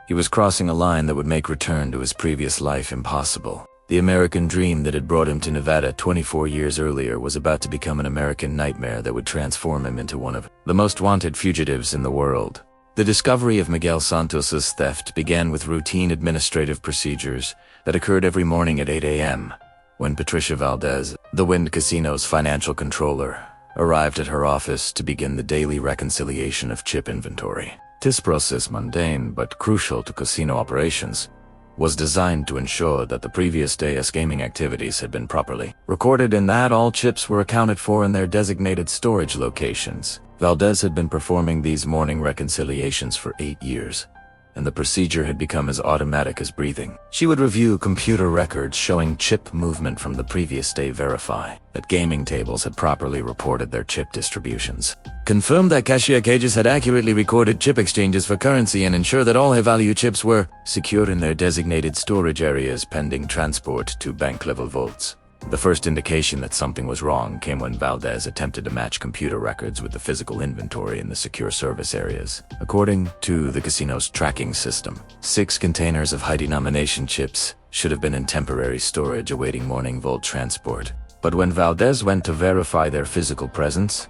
he was crossing a line that would make return to his previous life impossible. The American dream that had brought him to Nevada 24 years earlier was about to become an American nightmare that would transform him into one of the most wanted fugitives in the world. The discovery of Miguel Santos's theft began with routine administrative procedures that occurred every morning at 8 a.m. when Patricia Valdez, the Wynn Casino's financial controller, arrived at her office to begin the daily reconciliation of chip inventory. This process, mundane but crucial to casino operations, was designed to ensure that the previous day's gaming activities had been properly recorded and that all chips were accounted for in their designated storage locations. Valdez had been performing these morning reconciliations for 8 years, and the procedure had become as automatic as breathing. She would review computer records showing chip movement from the previous day, verify that gaming tables had properly reported their chip distributions, confirm that cashier cages had accurately recorded chip exchanges for currency, and ensure that all high-value chips were secured in their designated storage areas pending transport to bank-level vaults. The first indication that something was wrong came when Valdez attempted to match computer records with the physical inventory in the secure service areas. According to the casino's tracking system, 6 containers of high-denomination chips should have been in temporary storage awaiting morning vault transport. But when Valdez went to verify their physical presence,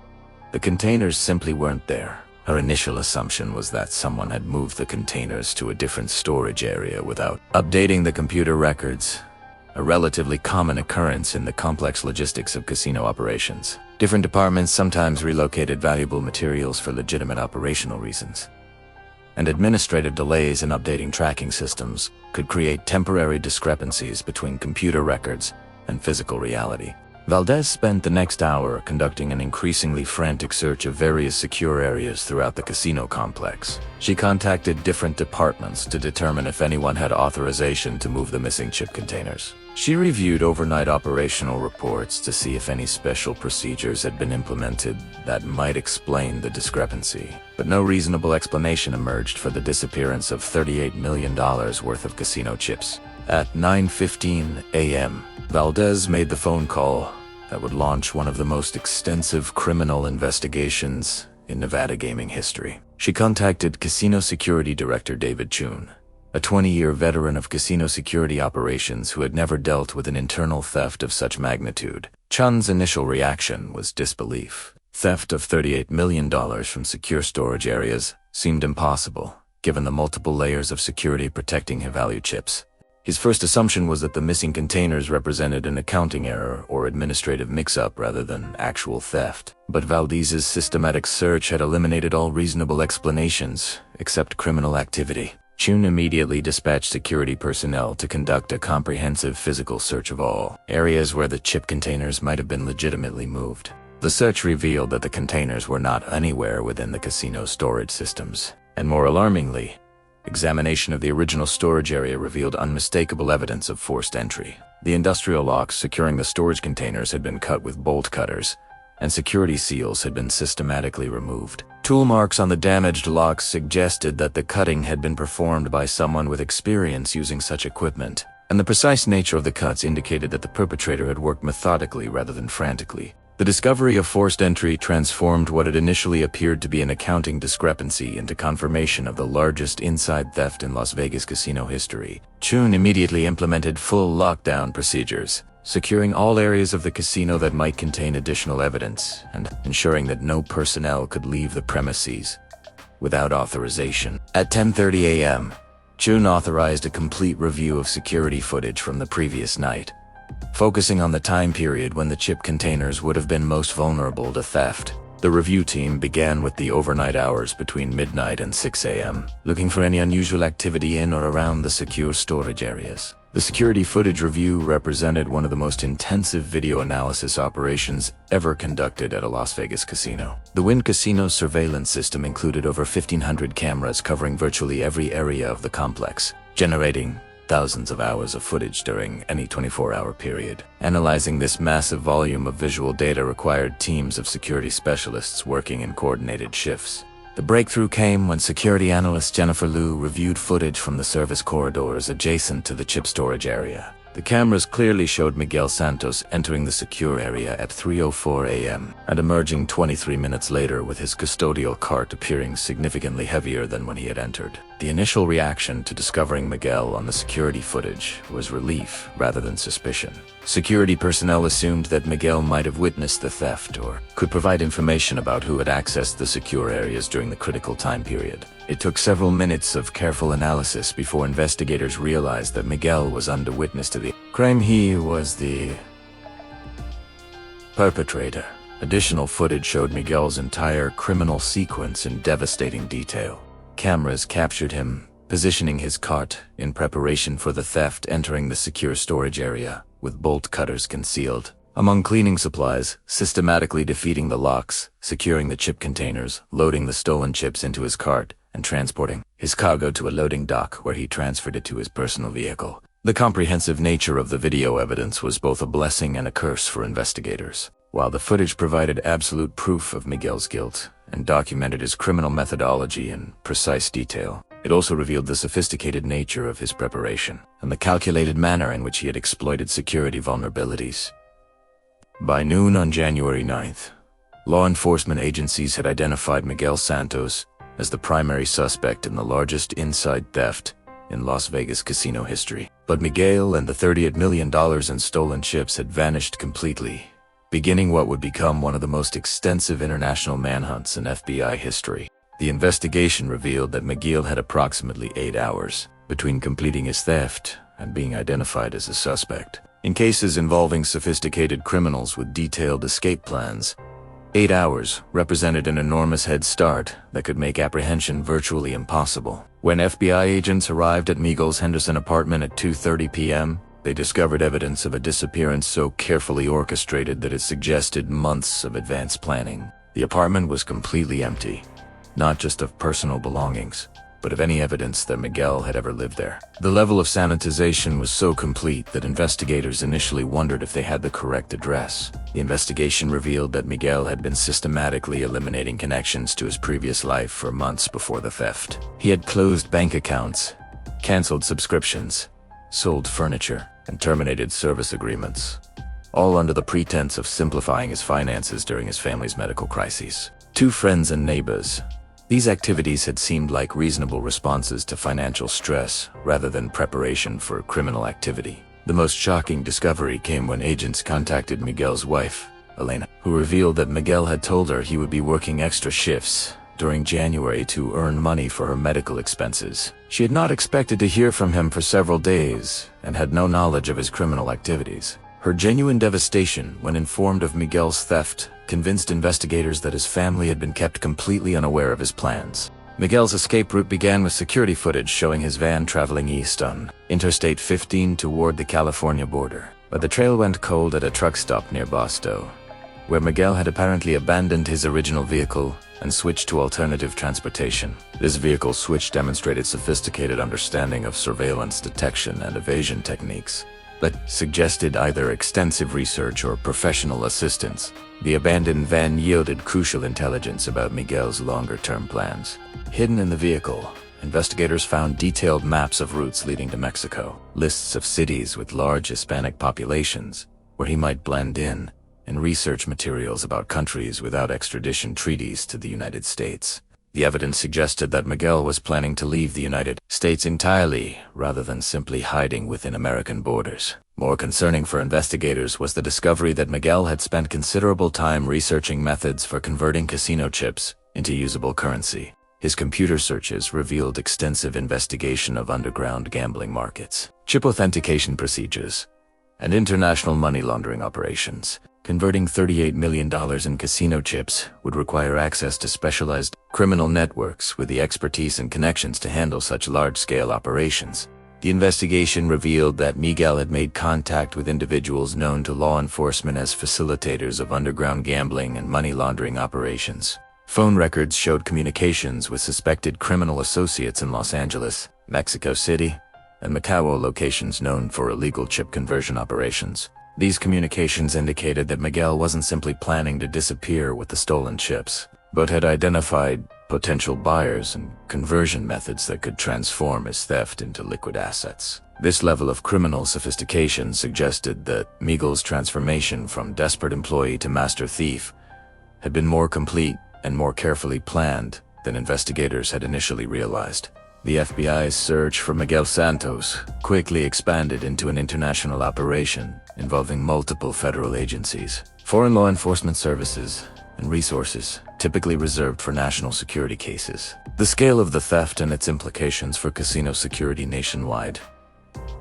the containers simply weren't there. Her initial assumption was that someone had moved the containers to a different storage area without updating the computer records, a relatively common occurrence in the complex logistics of casino operations. Different departments sometimes relocated valuable materials for legitimate operational reasons, and administrative delays in updating tracking systems could create temporary discrepancies between computer records and physical reality. Valdez spent the next hour conducting an increasingly frantic search of various secure areas throughout the casino complex. She contacted different departments to determine if anyone had authorization to move the missing chip containers. She reviewed overnight operational reports to see if any special procedures had been implemented that might explain the discrepancy, but no reasonable explanation emerged for the disappearance of $38 million worth of casino chips. At 9:15 a.m., Valdez made the phone call that would launch one of the most extensive criminal investigations in Nevada gaming history. She contacted Casino Security Director David Chun, a 20-year veteran of casino security operations who had never dealt with an internal theft of such magnitude. Chun's initial reaction was disbelief. Theft of $38 million from secure storage areas seemed impossible, given the multiple layers of security protecting high-value chips. His first assumption was that the missing containers represented an accounting error or administrative mix-up rather than actual theft. But Valdez's systematic search had eliminated all reasonable explanations except criminal activity. Chun immediately dispatched security personnel to conduct a comprehensive physical search of all areas where the chip containers might have been legitimately moved. The search revealed that the containers were not anywhere within the casino storage systems, and more alarmingly, examination of the original storage area revealed unmistakable evidence of forced entry. The industrial locks securing the storage containers had been cut with bolt cutters, and security seals had been systematically removed. Tool marks on the damaged locks suggested that the cutting had been performed by someone with experience using such equipment, and the precise nature of the cuts indicated that the perpetrator had worked methodically rather than frantically. The discovery of forced entry transformed what had initially appeared to be an accounting discrepancy into confirmation of the largest inside theft in Las Vegas casino history. Chun immediately implemented full lockdown procedures, securing all areas of the casino that might contain additional evidence and ensuring that no personnel could leave the premises without authorization. At 10:30 a.m., Chun authorized a complete review of security footage from the previous night, focusing on the time period when the chip containers would have been most vulnerable to theft. The review team began with the overnight hours between midnight and 6 a.m., looking for any unusual activity in or around the secure storage areas. The security footage review represented one of the most intensive video analysis operations ever conducted at a Las Vegas casino. The Wynn Casino's surveillance system included over 1,500 cameras covering virtually every area of the complex, generating thousands of hours of footage during any 24-hour period. Analyzing this massive volume of visual data required teams of security specialists working in coordinated shifts. The breakthrough came when security analyst Jennifer Liu reviewed footage from the service corridors adjacent to the chip storage area. The cameras clearly showed Miguel Santos entering the secure area at 3:04 a.m. and emerging 23 minutes later with his custodial cart appearing significantly heavier than when he had entered. The initial reaction to discovering Miguel on the security footage was relief rather than suspicion. Security personnel assumed that Miguel might have witnessed the theft or could provide information about who had accessed the secure areas during the critical time period. It took several minutes of careful analysis before investigators realized that Miguel was under witness to the crime. He was the perpetrator. Additional footage showed Miguel's entire criminal sequence in devastating detail. Cameras captured him positioning his cart in preparation for the theft, entering the secure storage area with bolt cutters concealed among cleaning supplies, systematically defeating the locks, securing the chip containers, loading the stolen chips into his cart, and transporting his cargo to a loading dock where he transferred it to his personal vehicle. The comprehensive nature of the video evidence was both a blessing and a curse for investigators. While the footage provided absolute proof of Miguel's guilt and documented his criminal methodology in precise detail, it also revealed the sophisticated nature of his preparation and the calculated manner in which he had exploited security vulnerabilities. By noon on January 9th, law enforcement agencies had identified Miguel Santos as the primary suspect in the largest inside theft in Las Vegas casino history. But Miguel and the $38 million in stolen chips had vanished completely, beginning what would become one of the most extensive international manhunts in FBI history. The investigation revealed that Miguel had approximately 8 hours between completing his theft and being identified as a suspect. In cases involving sophisticated criminals with detailed escape plans, 8 hours represented an enormous head start that could make apprehension virtually impossible. When FBI agents arrived at Miguel's Henderson apartment at 2:30 p.m., they discovered evidence of a disappearance so carefully orchestrated that it suggested months of advanced planning. The apartment was completely empty, not just of personal belongings, but of any evidence that Miguel had ever lived there. The level of sanitization was so complete that investigators initially wondered if they had the correct address. The investigation revealed that Miguel had been systematically eliminating connections to his previous life for months before the theft. He had closed bank accounts, canceled subscriptions, sold furniture, and terminated service agreements, all under the pretense of simplifying his finances during his family's medical crises. To friends and neighbors, these activities had seemed like reasonable responses to financial stress rather than preparation for criminal activity. The most shocking discovery came when agents contacted Miguel's wife, Elena, who revealed that Miguel had told her he would be working extra shifts during January to earn money for her medical expenses. She had not expected to hear from him for several days and had no knowledge of his criminal activities. Her genuine devastation when informed of Miguel's theft convinced investigators that his family had been kept completely unaware of his plans. Miguel's escape route began with security footage showing his van traveling east on Interstate 15 toward the California border. But the trail went cold at a truck stop near Boston, where Miguel had apparently abandoned his original vehicle and switched to alternative transportation. This vehicle switch demonstrated sophisticated understanding of surveillance detection and evasion techniques, but suggested either extensive research or professional assistance. The abandoned van yielded crucial intelligence about Miguel's longer-term plans. Hidden in the vehicle, investigators found detailed maps of routes leading to Mexico, lists of cities with large Hispanic populations where he might blend in, and research materials about countries without extradition treaties to the United States. The evidence suggested that Miguel was planning to leave the United States entirely, rather than simply hiding within American borders. More concerning for investigators was the discovery that Miguel had spent considerable time researching methods for converting casino chips into usable currency. His computer searches revealed extensive investigation of underground gambling markets, chip authentication procedures, and international money laundering operations. Converting $38 million in casino chips would require access to specialized criminal networks with the expertise and connections to handle such large-scale operations. The investigation revealed that Miguel had made contact with individuals known to law enforcement as facilitators of underground gambling and money laundering operations. Phone records showed communications with suspected criminal associates in Los Angeles, Mexico City, and Macau, locations known for illegal chip conversion operations. These communications indicated that Miguel wasn't simply planning to disappear with the stolen chips, but had identified potential buyers and conversion methods that could transform his theft into liquid assets. This level of criminal sophistication suggested that Miguel's transformation from desperate employee to master thief had been more complete and more carefully planned than investigators had initially realized. The FBI's search for Miguel Santos quickly expanded into an international operation involving multiple federal agencies, foreign law enforcement services, and resources typically reserved for national security cases. The scale of the theft and its implications for casino security nationwide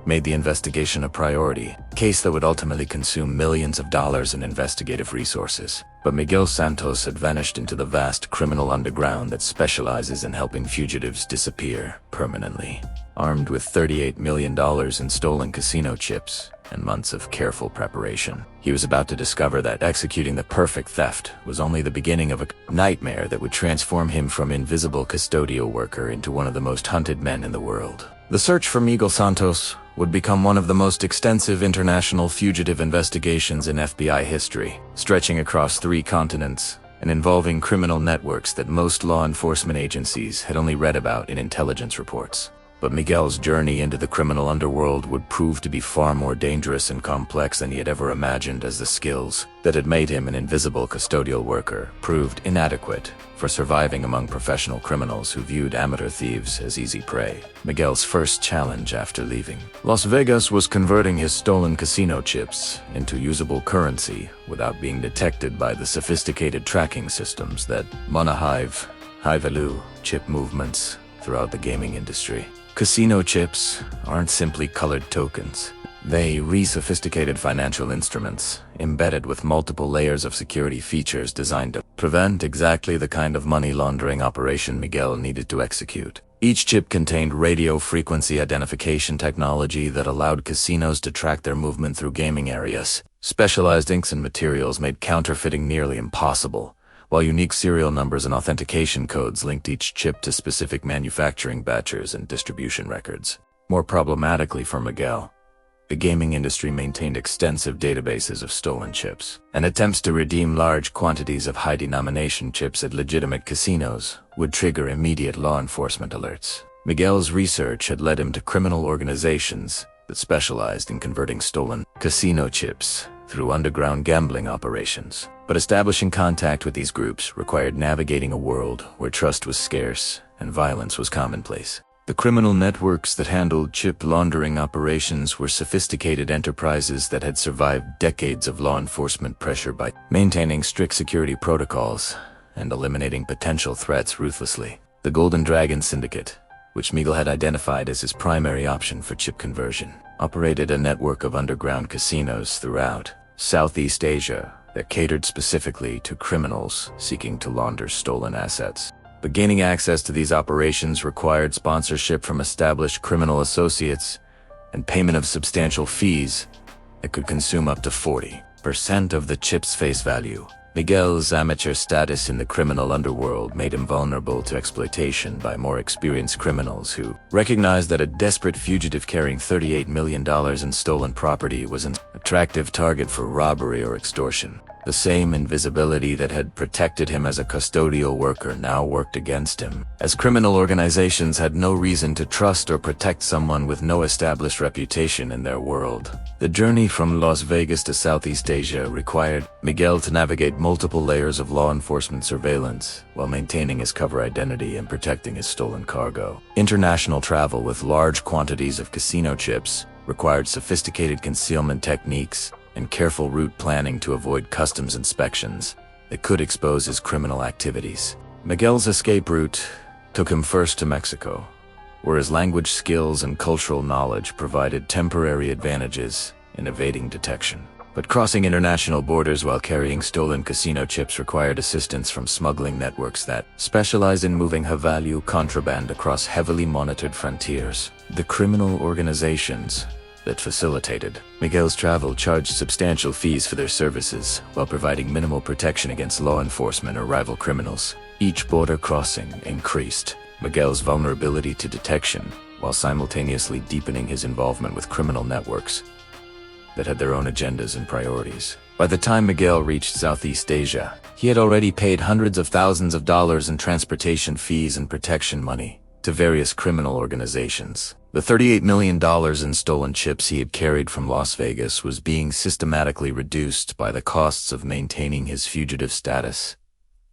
made the investigation a priority, a case that would ultimately consume millions of dollars in investigative resources. But Miguel Santos had vanished into the vast criminal underground that specializes in helping fugitives disappear permanently. Armed with $38 million in stolen casino chips and months of careful preparation, he was about to discover that executing the perfect theft was only the beginning of a nightmare that would transform him from invisible custodial worker into one of the most hunted men in the world. The search for Miguel Santos would become one of the most extensive international fugitive investigations in FBI history, stretching across 3 continents and involving criminal networks that most law enforcement agencies had only read about in intelligence reports. But Miguel's journey into the criminal underworld would prove to be far more dangerous and complex than he had ever imagined, as the skills that had made him an invisible custodial worker proved inadequate for surviving among professional criminals who viewed amateur thieves as easy prey. Miguel's first challenge after leaving Las Vegas was converting his stolen casino chips into usable currency without being detected by the sophisticated tracking systems that Monahive high-value chip movements throughout the gaming industry. Casino chips aren't simply colored tokens. They sophisticated financial instruments embedded with multiple layers of security features designed to prevent exactly the kind of money laundering operation Miguel needed to execute. Each chip contained radio frequency identification technology that allowed casinos to track their movement through gaming areas. Specialized inks and materials made counterfeiting nearly impossible, while unique serial numbers and authentication codes linked each chip to specific manufacturing batches and distribution records. More problematically for Miguel, the gaming industry maintained extensive databases of stolen chips, and attempts to redeem large quantities of high-denomination chips at legitimate casinos would trigger immediate law enforcement alerts. Miguel's research had led him to criminal organizations that specialized in converting stolen casino chips through underground gambling operations. But establishing contact with these groups required navigating a world where trust was scarce and violence was commonplace. The criminal networks that handled chip laundering operations were sophisticated enterprises that had survived decades of law enforcement pressure by maintaining strict security protocols and eliminating potential threats ruthlessly. The Golden Dragon Syndicate, which Miguel had identified as his primary option for chip conversion, operated a network of underground casinos throughout Southeast Asia that catered specifically to criminals seeking to launder stolen assets. But gaining access to these operations required sponsorship from established criminal associates and payment of substantial fees that could consume up to 40% of the chip's face value. Miguel's amateur status in the criminal underworld made him vulnerable to exploitation by more experienced criminals who recognized that a desperate fugitive carrying $38 million in stolen property was an attractive target for robbery or extortion. The same invisibility that had protected him as a custodial worker now worked against him, as criminal organizations had no reason to trust or protect someone with no established reputation in their world. The journey from Las Vegas to Southeast Asia required Miguel to navigate multiple layers of law enforcement surveillance while maintaining his cover identity and protecting his stolen cargo. International travel with large quantities of casino chips required sophisticated concealment techniques and careful route planning to avoid customs inspections that could expose his criminal activities. Miguel's escape route took him first to Mexico, where his language skills and cultural knowledge provided temporary advantages in evading detection. But crossing international borders while carrying stolen casino chips required assistance from smuggling networks that specialize in moving high-value contraband across heavily monitored frontiers. The criminal organizations that facilitated Miguel's travel charged substantial fees for their services while providing minimal protection against law enforcement or rival criminals. Each border crossing increased Miguel's vulnerability to detection while simultaneously deepening his involvement with criminal networks that had their own agendas and priorities. By the time Miguel reached Southeast Asia, he had already paid hundreds of thousands of dollars in transportation fees and protection money to various criminal organizations. The $38 million in stolen chips he had carried from Las Vegas was being systematically reduced by the costs of maintaining his fugitive status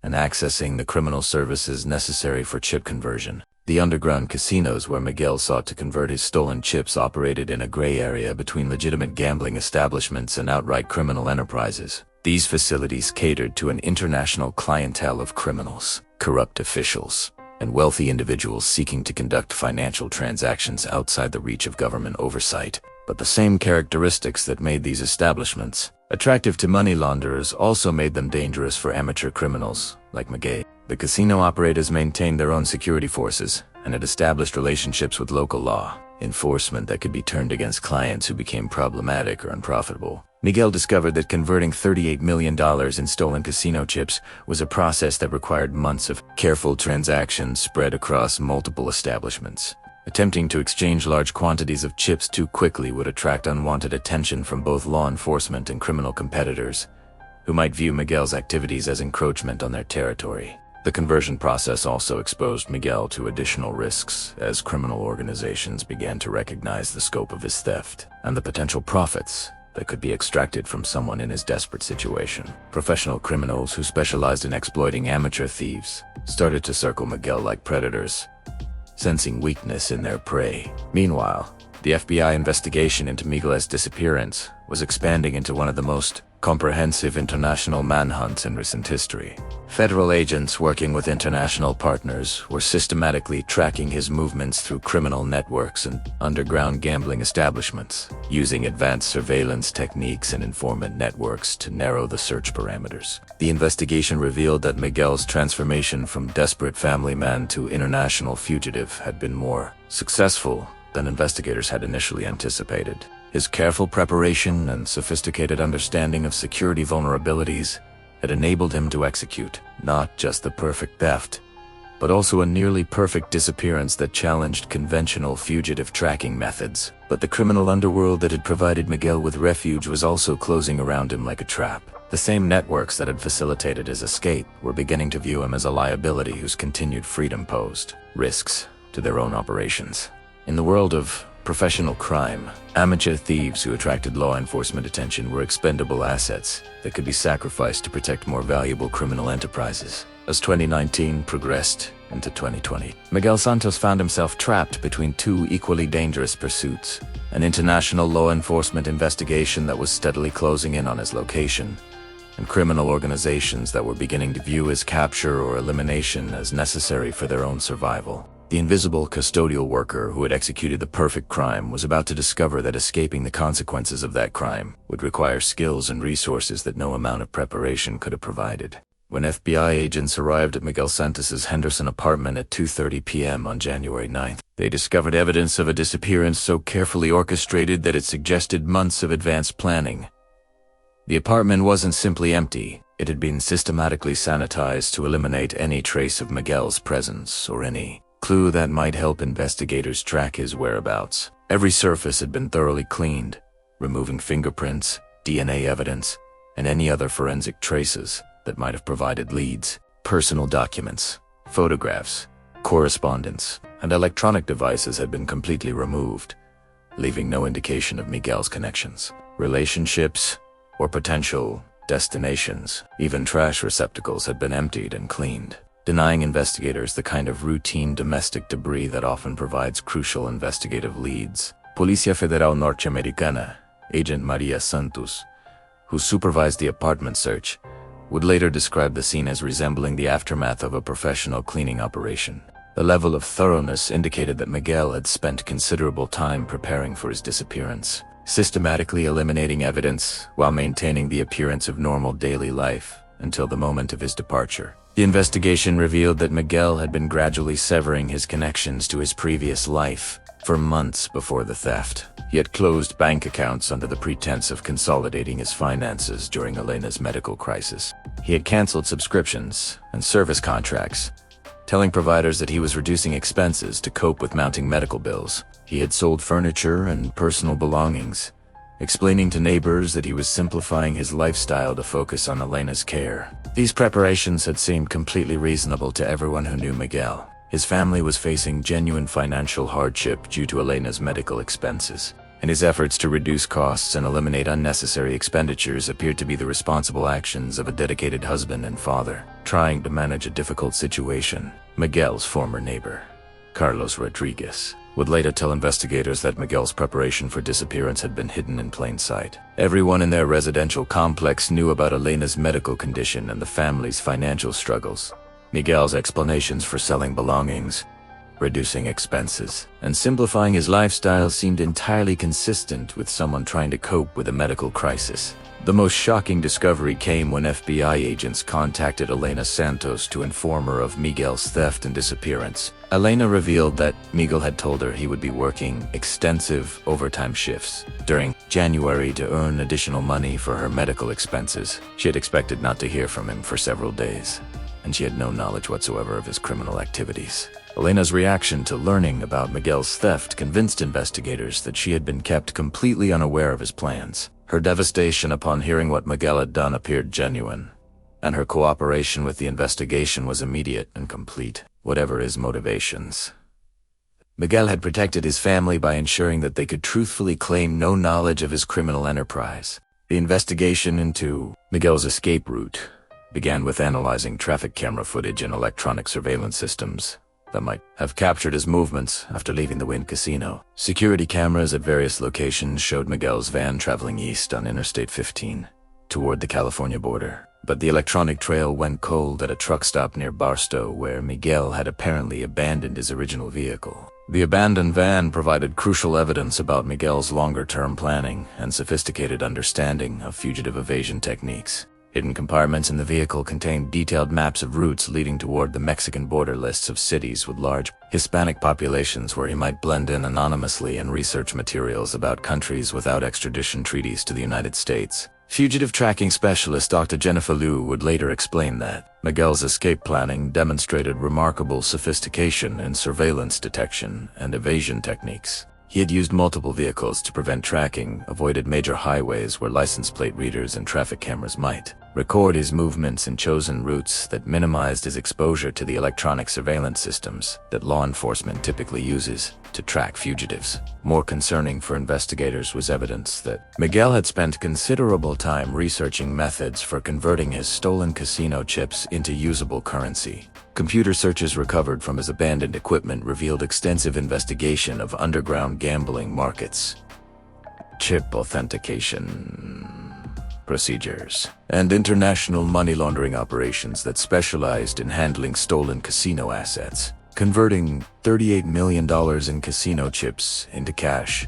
and accessing the criminal services necessary for chip conversion. The underground casinos where Miguel sought to convert his stolen chips operated in a gray area between legitimate gambling establishments and outright criminal enterprises. These facilities catered to an international clientele of criminals, corrupt officials, and wealthy individuals seeking to conduct financial transactions outside the reach of government oversight. But the same characteristics that made these establishments attractive to money launderers also made them dangerous for amateur criminals like Miguel. The casino operators maintained their own security forces and had established relationships with local law enforcement that could be turned against clients who became problematic or unprofitable. Miguel discovered that converting $38 million in stolen casino chips was a process that required months of careful transactions spread across multiple establishments. Attempting to exchange large quantities of chips too quickly would attract unwanted attention from both law enforcement and criminal competitors, who might view Miguel's activities as encroachment on their territory. The conversion process also exposed Miguel to additional risks as criminal organizations began to recognize the scope of his theft and the potential profits that could be extracted from someone in his desperate situation. Professional criminals who specialized in exploiting amateur thieves started to circle Miguel like predators, sensing weakness in their prey. Meanwhile, the FBI investigation into Miguel's disappearance was expanding into one of the most comprehensive international manhunts in recent history. Federal agents working with international partners were systematically tracking his movements through criminal networks and underground gambling establishments, using advanced surveillance techniques and informant networks to narrow the search parameters. The investigation revealed that Miguel's transformation from desperate family man to international fugitive had been more successful than investigators had initially anticipated. His careful preparation and sophisticated understanding of security vulnerabilities had enabled him to execute not just the perfect theft, but also a nearly perfect disappearance that challenged conventional fugitive tracking methods. But the criminal underworld that had provided Miguel with refuge was also closing around him like a trap. The same networks that had facilitated his escape were beginning to view him as a liability whose continued freedom posed risks to their own operations. In the world of professional crime, amateur thieves who attracted law enforcement attention were expendable assets that could be sacrificed to protect more valuable criminal enterprises. As 2019 progressed into 2020, Miguel Santos found himself trapped between two equally dangerous pursuits: an international law enforcement investigation that was steadily closing in on his location, and criminal organizations that were beginning to view his capture or elimination as necessary for their own survival. The invisible custodial worker who had executed the perfect crime was about to discover that escaping the consequences of that crime would require skills and resources that no amount of preparation could have provided. When FBI agents arrived at Miguel Santos's Henderson apartment at 2:30 p.m. on January 9th, they discovered evidence of a disappearance so carefully orchestrated that it suggested months of advanced planning. The apartment wasn't simply empty. It had been systematically sanitized to eliminate any trace of Miguel's presence or any clue that might help investigators track his whereabouts. Every surface had been thoroughly cleaned, removing fingerprints, DNA evidence, and any other forensic traces that might have provided leads. Personal documents, photographs, correspondence, and electronic devices had been completely removed, leaving no indication of Miguel's connections, relationships, or potential destinations. Even trash receptacles had been emptied and cleaned, denying investigators the kind of routine domestic debris that often provides crucial investigative leads. Policía Federal Norteamericana, Agent Miguel Santos, who supervised the apartment search, would later describe the scene as resembling the aftermath of a professional cleaning operation. The level of thoroughness indicated that Miguel had spent considerable time preparing for his disappearance, systematically eliminating evidence while maintaining the appearance of normal daily life until the moment of his departure. The investigation revealed that Miguel had been gradually severing his connections to his previous life for months before the theft. He had closed bank accounts under the pretense of consolidating his finances during Elena's medical crisis. He had canceled subscriptions and service contracts, telling providers that he was reducing expenses to cope with mounting medical bills. He had sold furniture and personal belongings, explaining to neighbors that he was simplifying his lifestyle to focus on Elena's care. These preparations had seemed completely reasonable to everyone who knew Miguel. His family was facing genuine financial hardship due to Elena's medical expenses, and his efforts to reduce costs and eliminate unnecessary expenditures appeared to be the responsible actions of a dedicated husband and father, trying to manage a difficult situation. Miguel's former neighbor, Carlos Rodriguez, would later tell investigators that Miguel's preparation for disappearance had been hidden in plain sight. Everyone in their residential complex knew about Elena's medical condition and the family's financial struggles. Miguel's explanations for selling belongings, reducing expenses, and simplifying his lifestyle seemed entirely consistent with someone trying to cope with a medical crisis. The most shocking discovery came when FBI agents contacted Elena Santos to inform her of Miguel's theft and disappearance. Elena revealed that Miguel had told her he would be working extensive overtime shifts during January to earn additional money for her medical expenses. She had expected not to hear from him for several days, and she had no knowledge whatsoever of his criminal activities. Elena's reaction to learning about Miguel's theft convinced investigators that she had been kept completely unaware of his plans. Her devastation upon hearing what Miguel had done appeared genuine, and her cooperation with the investigation was immediate and complete, whatever his motivations. Miguel had protected his family by ensuring that they could truthfully claim no knowledge of his criminal enterprise. The investigation into Miguel's escape route began with analyzing traffic camera footage and electronic surveillance systems that might have captured his movements after leaving the Wynn Casino. Security cameras at various locations showed Miguel's van traveling east on Interstate 15, toward the California border. But the electronic trail went cold at a truck stop near Barstow, where Miguel had apparently abandoned his original vehicle. The abandoned van provided crucial evidence about Miguel's longer-term planning and sophisticated understanding of fugitive evasion techniques. Hidden compartments in the vehicle contained detailed maps of routes leading toward the Mexican border, lists of cities with large Hispanic populations where he might blend in anonymously, and research materials about countries without extradition treaties to the United States. Fugitive tracking specialist Dr. Jennifer Liu would later explain that Miguel's escape planning demonstrated remarkable sophistication in surveillance detection and evasion techniques. He had used multiple vehicles to prevent tracking, avoided major highways where license plate readers and traffic cameras might record his movements, and chosen routes that minimized his exposure to the electronic surveillance systems that law enforcement typically uses to track fugitives. More concerning for investigators was evidence that Miguel had spent considerable time researching methods for converting his stolen casino chips into usable currency. Computer searches recovered from his abandoned equipment revealed extensive investigation of underground gambling markets, chip authentication procedures, and international money laundering operations that specialized in handling stolen casino assets. Converting $38 million in casino chips into cash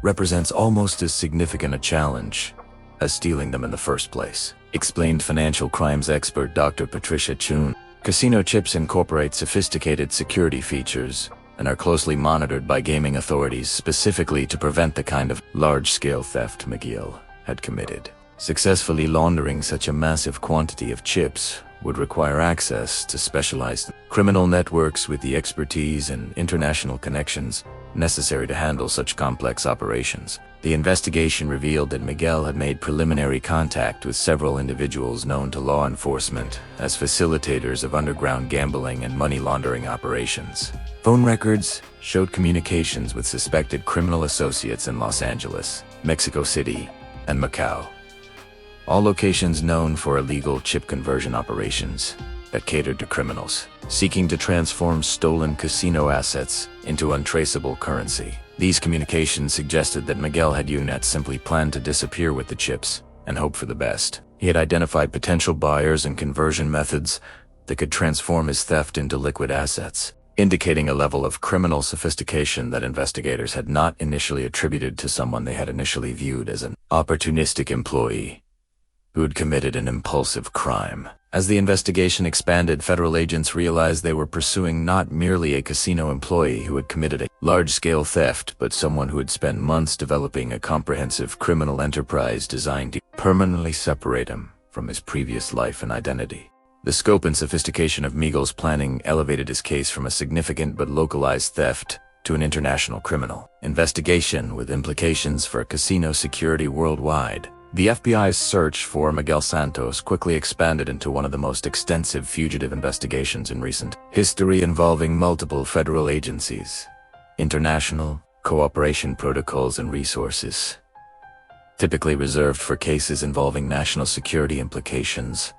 represents almost as significant a challenge as stealing them in the first place, explained financial crimes expert Dr. Patricia Chun. Casino chips incorporate sophisticated security features and are closely monitored by gaming authorities specifically to prevent the kind of large-scale theft Miguel had committed. Successfully laundering such a massive quantity of chips would require access to specialized criminal networks with the expertise and international connections necessary to handle such complex operations. The investigation revealed that Miguel had made preliminary contact with several individuals known to law enforcement as facilitators of underground gambling and money laundering operations. Phone records showed communications with suspected criminal associates in Los Angeles, Mexico City, and Macau, all locations known for illegal chip conversion operations that catered to criminals seeking to transform stolen casino assets into untraceable currency. These communications suggested that Miguel had not simply planned to disappear with the chips and hope for the best. He had identified potential buyers and conversion methods that could transform his theft into liquid assets, indicating a level of criminal sophistication that investigators had not initially attributed to someone they had initially viewed as an opportunistic employee who had committed an impulsive crime. As the investigation expanded, federal agents realized they were pursuing not merely a casino employee who had committed a large-scale theft, but someone who had spent months developing a comprehensive criminal enterprise designed to permanently separate him from his previous life and identity. The scope and sophistication of Miguel's planning elevated his case from a significant but localized theft to an international criminal investigation with implications for casino security worldwide. The FBI's search for Miguel Santos quickly expanded into one of the most extensive fugitive investigations in recent history, involving multiple federal agencies, international cooperation protocols, and resources. Typically reserved for cases involving national security implications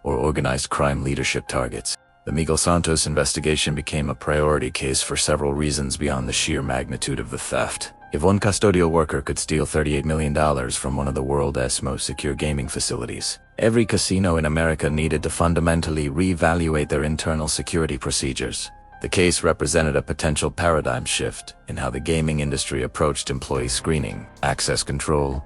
or organized crime leadership targets, the Miguel Santos investigation became a priority case for several reasons beyond the sheer magnitude of the theft. If one custodial worker could steal $38 million from one of the world's most secure gaming facilities, every casino in America needed to fundamentally reevaluate their internal security procedures. The case represented a potential paradigm shift in how the gaming industry approached employee screening, access control,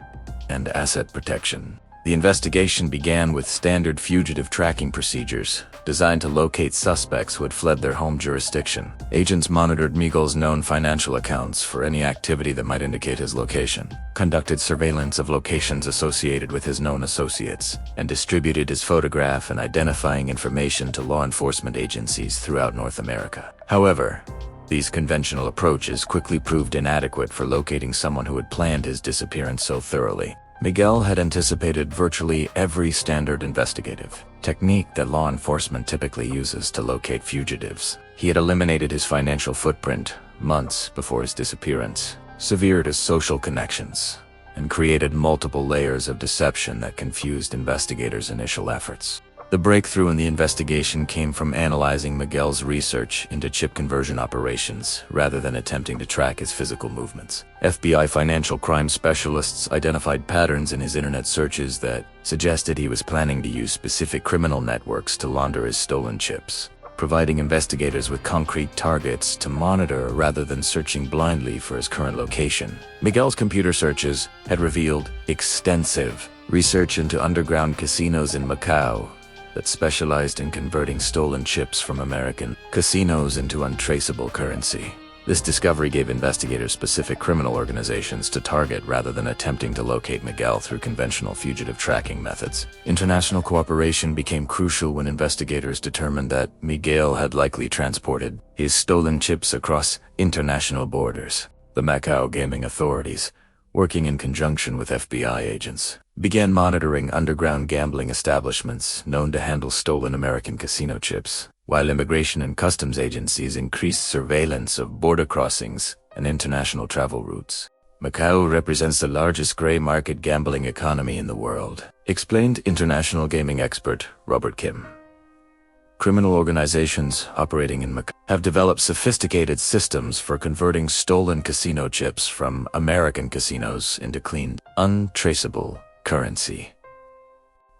and asset protection. The investigation began with standard fugitive tracking procedures designed to locate suspects who had fled their home jurisdiction. Agents monitored Miguel's known financial accounts for any activity that might indicate his location, conducted surveillance of locations associated with his known associates, and distributed his photograph and identifying information to law enforcement agencies throughout North America. However, these conventional approaches quickly proved inadequate for locating someone who had planned his disappearance so thoroughly. Miguel had anticipated virtually every standard investigative technique that law enforcement typically uses to locate fugitives. He had eliminated his financial footprint months before his disappearance, severed his social connections, and created multiple layers of deception that confused investigators' initial efforts. The breakthrough in the investigation came from analyzing Miguel's research into chip conversion operations rather than attempting to track his physical movements. FBI financial crime specialists identified patterns in his internet searches that suggested he was planning to use specific criminal networks to launder his stolen chips, providing investigators with concrete targets to monitor rather than searching blindly for his current location. Miguel's computer searches had revealed extensive research into underground casinos in Macau that specialized in converting stolen chips from American casinos into untraceable currency. This discovery gave investigators specific criminal organizations to target rather than attempting to locate Miguel through conventional fugitive tracking methods. International cooperation became crucial when investigators determined that Miguel had likely transported his stolen chips across international borders. The Macau gaming authorities, working in conjunction with FBI agents, began monitoring underground gambling establishments known to handle stolen American casino chips, while immigration and customs agencies increased surveillance of border crossings and international travel routes. Macau represents the largest gray market gambling economy in the world, explained international gaming expert Robert Kim. Criminal organizations operating in Macau have developed sophisticated systems for converting stolen casino chips from American casinos into clean, untraceable currency.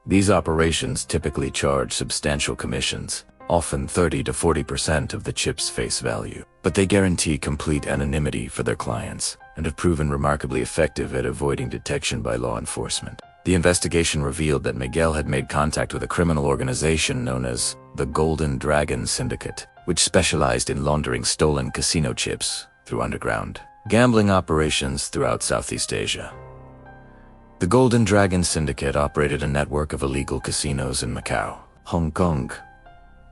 These operations typically charge substantial commissions, often 30 to 40% of the chip's face value, but they guarantee complete anonymity for their clients and have proven remarkably effective at avoiding detection by law enforcement. The investigation revealed that Miguel had made contact with a criminal organization known as the Golden Dragon Syndicate, which specialized in laundering stolen casino chips through underground gambling operations throughout Southeast Asia. The Golden Dragon Syndicate operated a network of illegal casinos in Macau, Hong Kong,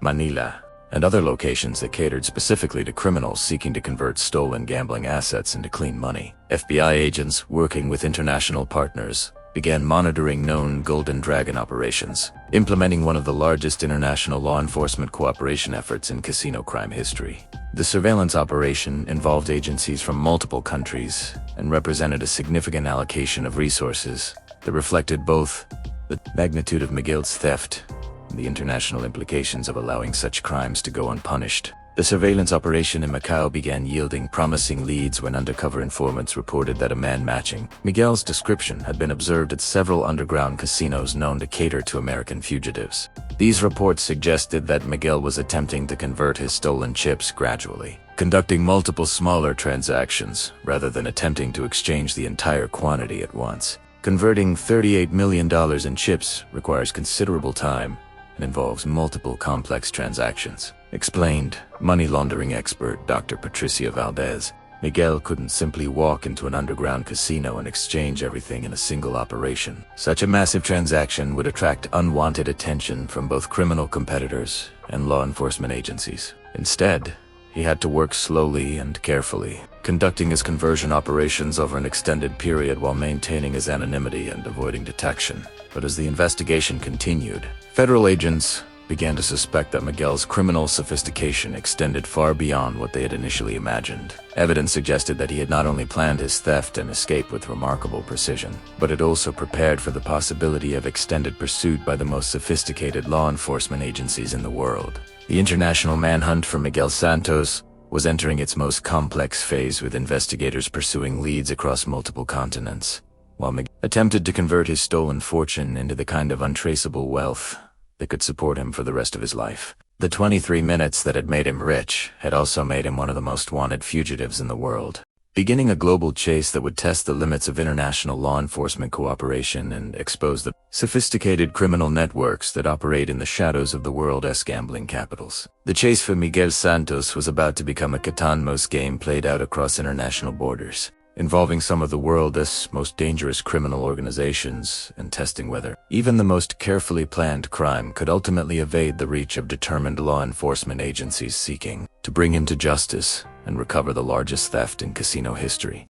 Manila, and other locations that catered specifically to criminals seeking to convert stolen gambling assets into clean money. FBI agents working with international partners began monitoring known Golden Dragon operations, implementing one of the largest international law enforcement cooperation efforts in casino crime history. The surveillance operation involved agencies from multiple countries and represented a significant allocation of resources that reflected both the magnitude of Miguel's theft and the international implications of allowing such crimes to go unpunished. The surveillance operation in Macau began yielding promising leads when undercover informants reported that a man matching Miguel's description had been observed at several underground casinos known to cater to American fugitives. These reports suggested that Miguel was attempting to convert his stolen chips gradually, conducting multiple smaller transactions rather than attempting to exchange the entire quantity at once. Converting $38 million in chips requires considerable time and involves multiple complex transactions, explained money laundering expert Dr. Patricia Valdez. Miguel couldn't simply walk into an underground casino and exchange everything in a single operation. Such a massive transaction would attract unwanted attention from both criminal competitors and law enforcement agencies. Instead, he had to work slowly and carefully, conducting his conversion operations over an extended period while maintaining his anonymity and avoiding detection. But as the investigation continued, federal agents began to suspect that Miguel's criminal sophistication extended far beyond what they had initially imagined. Evidence suggested that he had not only planned his theft and escape with remarkable precision, but had also prepared for the possibility of extended pursuit by the most sophisticated law enforcement agencies in the world. The international manhunt for Miguel Santos was entering its most complex phase, with investigators pursuing leads across multiple continents, while Miguel attempted to convert his stolen fortune into the kind of untraceable wealth that could support him for the rest of his life. The 23 minutes that had made him rich had also made him one of the most wanted fugitives in the world, beginning a global chase that would test the limits of international law enforcement cooperation and expose the sophisticated criminal networks that operate in the shadows of the world's gambling capitals. The chase for Miguel Santos was about to become a cat-and-mouse game played out across international borders, involving some of the world's most dangerous criminal organizations and testing whether even the most carefully planned crime could ultimately evade the reach of determined law enforcement agencies seeking to bring him to justice and recover the largest theft in casino history.